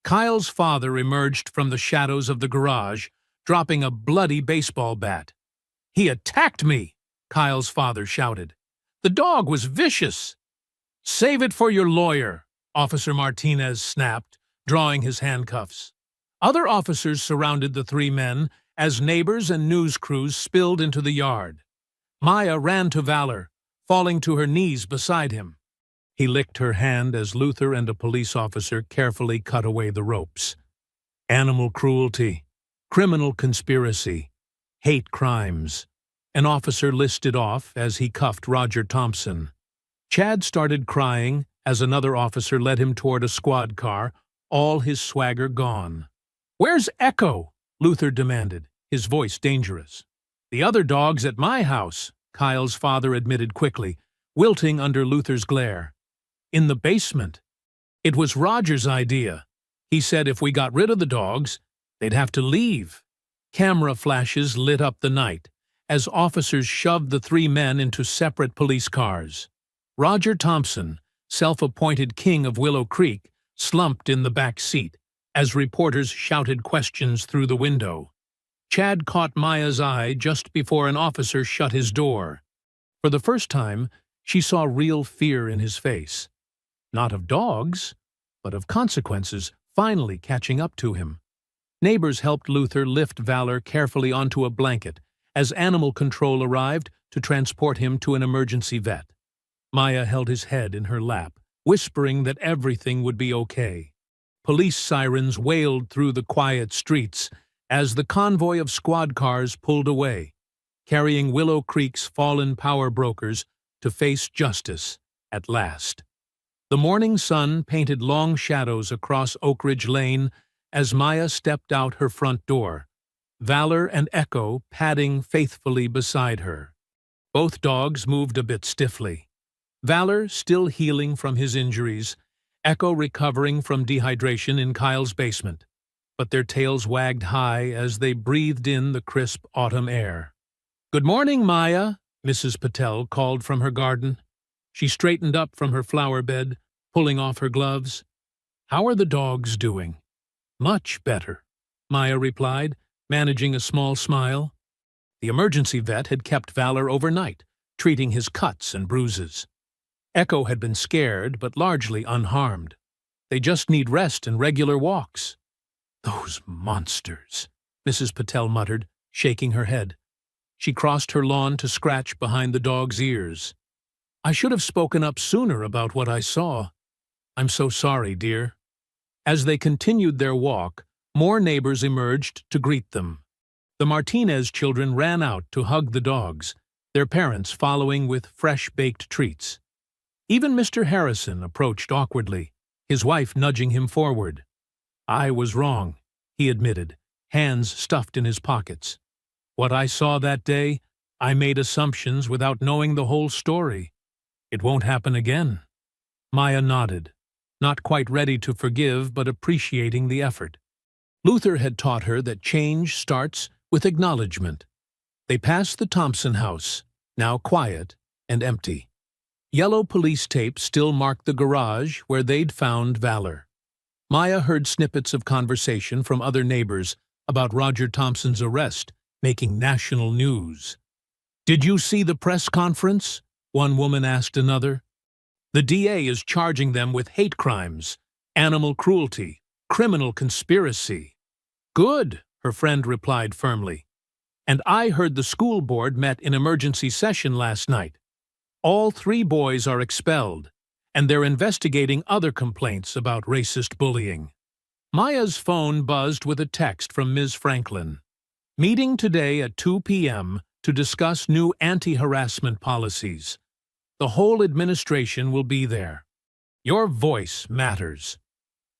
Kyle's father emerged from the shadows of the garage, dropping a bloody baseball bat. "He attacked me!" Kyle's father shouted. "The dog was vicious!" "Save it for your lawyer," Officer Martinez snapped, drawing his handcuffs. Other officers surrounded the 3 men as neighbors and news crews spilled into the yard. Maya ran to Valor, falling to her knees beside him. He licked her hand as Luther and a police officer carefully cut away the ropes. Animal cruelty, criminal conspiracy, hate crimes. An officer listed off as he cuffed Roger Thompson. Chad started crying as another officer led him toward a squad car, all his swagger gone. "Where's Echo?" Luther demanded, his voice dangerous. "The other dog's at my house," Kyle's father admitted quickly, wilting under Luther's glare. "In the basement. It was Roger's idea. He said if we got rid of the dogs, they'd have to leave." Camera flashes lit up the night as officers shoved the 3 men into separate police cars. Roger Thompson, self-appointed king of Willow Creek, slumped in the back seat as reporters shouted questions through the window. Chad caught Maya's eye just before an officer shut his door. For the first time, she saw real fear in his face. Not of dogs, but of consequences finally catching up to him. Neighbors helped Luther lift Valor carefully onto a blanket as animal control arrived to transport him to an emergency vet. Maya held his head in her lap, whispering that everything would be okay. Police sirens wailed through the quiet streets as the convoy of squad cars pulled away, carrying Willow Creek's fallen power brokers to face justice at last. The morning sun painted long shadows across Oak Ridge Lane as Maya stepped out her front door, Valor and Echo padding faithfully beside her. Both dogs moved a bit stiffly. Valor still healing from his injuries, Echo recovering from dehydration in Kyle's basement, but their tails wagged high as they breathed in the crisp autumn air. "Good morning, Maya," Mrs. Patel called from her garden. She straightened up from her flower bed, pulling off her gloves. "How are the dogs doing?" "Much better," Maya replied, managing a small smile. The emergency vet had kept Valor overnight, treating his cuts and bruises. Echo had been scared, but largely unharmed. They just need rest and regular walks. "Those monsters," Mrs. Patel muttered, shaking her head. She crossed her lawn to scratch behind the dog's ears. "I should have spoken up sooner about what I saw. I'm so sorry, dear." As they continued their walk, more neighbors emerged to greet them. The Martinez children ran out to hug the dogs, their parents following with fresh-baked treats. Even Mr. Harrison approached awkwardly, his wife nudging him forward. "I was wrong," he admitted, hands stuffed in his pockets. "What I saw that day, I made assumptions without knowing the whole story. It won't happen again." Maya nodded, not quite ready to forgive but appreciating the effort. Luther had taught her that change starts with acknowledgement. They passed the Thompson house, now quiet and empty. Yellow police tape still marked the garage where they'd found Valor. Maya heard snippets of conversation from other neighbors about Roger Thompson's arrest, making national news. "Did you see the press conference?" one woman asked another. "The DA is charging them with hate crimes, animal cruelty, criminal conspiracy." "Good," her friend replied firmly. "And I heard the school board met in emergency session last night. All 3 boys are expelled, and they're investigating other complaints about racist bullying." Maya's phone buzzed with a text from Ms. Franklin. "Meeting today at 2 p.m. to discuss new anti-harassment policies. The whole administration will be there. Your voice matters."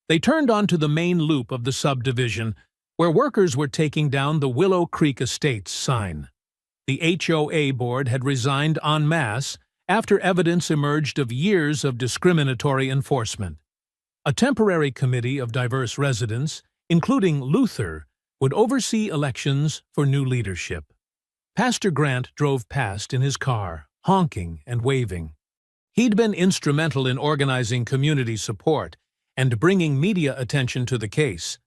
They turned onto the main loop of the subdivision, where workers were taking down the Willow Creek Estates sign. The HOA board had resigned en masse after evidence emerged of years of discriminatory enforcement. A temporary committee of diverse residents, including Luther, would oversee elections for new leadership. Pastor Grant drove past in his car, honking and waving. He'd been instrumental in organizing community support and bringing media attention to the case.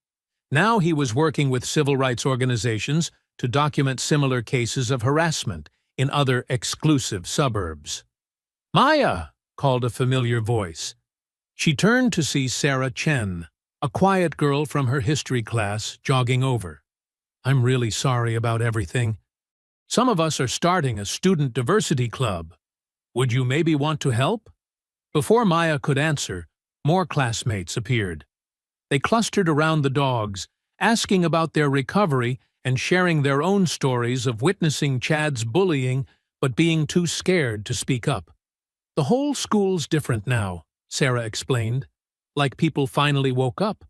Now he was working with civil rights organizations to document similar cases of harassment in other exclusive suburbs. "Maya!" called a familiar voice. She turned to see Sarah Chen, a quiet girl from her history class, jogging over. "I'm really sorry about everything. Some of us are starting a student diversity club. Would you maybe want to help?" Before Maya could answer, more classmates appeared. They clustered around the dogs, asking about their recovery and sharing their own stories of witnessing Chad's bullying but being too scared to speak up. "The whole school's different now," Sarah explained, like people finally woke up.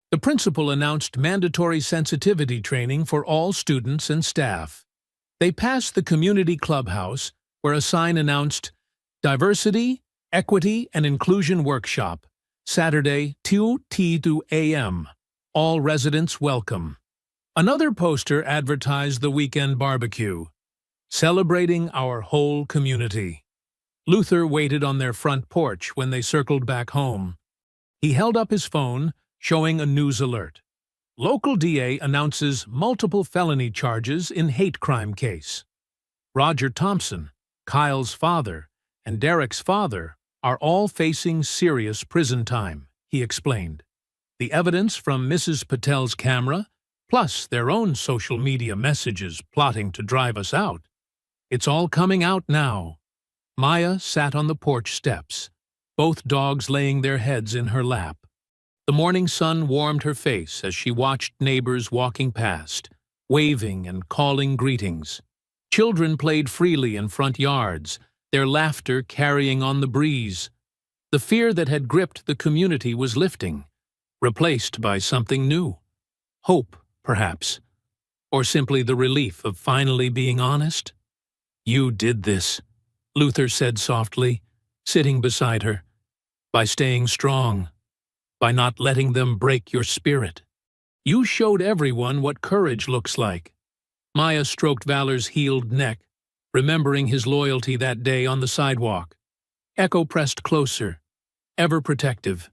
The principal announced mandatory sensitivity training for all students and staff. They passed the community clubhouse, where a sign announced Diversity, Equity, and Inclusion Workshop, Saturday 2 a.m. All residents welcome. Another poster advertised the weekend barbecue, celebrating our whole community. Luther waited on their front porch when they circled back home. He held up his phone, showing a news alert. Local DA announces multiple felony charges in hate crime case. Roger Thompson, Kyle's father, and Derek's father are all facing serious prison time, he explained. The evidence from Mrs. Patel's camera, plus their own social media messages plotting to drive us out. It's all coming out now. Maya sat on the porch steps, both dogs laying their heads in her lap. The morning sun warmed her face as she watched neighbors walking past, waving and calling greetings. Children played freely in front yards, their laughter carrying on the breeze. The fear that had gripped the community was lifting, replaced by something new. Hope, perhaps. Or simply the relief of finally being honest. "You did this," Luther said softly, sitting beside her. "By staying strong. By not letting them break your spirit. You showed everyone what courage looks like." Maya stroked Valor's healed neck, remembering his loyalty that day on the sidewalk. Echo pressed closer, ever protective.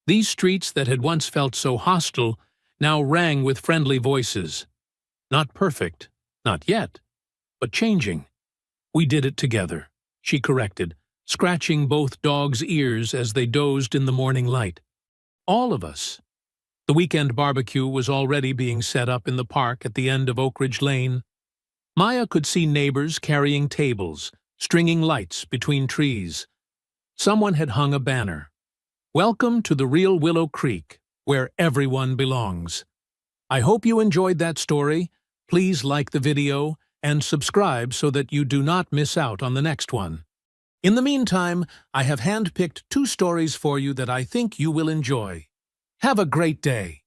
These streets that had once felt so hostile now rang with friendly voices. Not perfect, not yet, but changing. "We did it together," she corrected, scratching both dogs' ears as they dozed in the morning light. "All of us." The weekend barbecue was already being set up in the park at the end of Oak Ridge Lane. Maya could see neighbors carrying tables, stringing lights between trees. Someone had hung a banner. "Welcome to the real Willow Creek, where everyone belongs." I hope you enjoyed that story. Please like the video and subscribe so that you do not miss out on the next one. In the meantime, I have handpicked 2 stories for you that I think you will enjoy. Have a great day.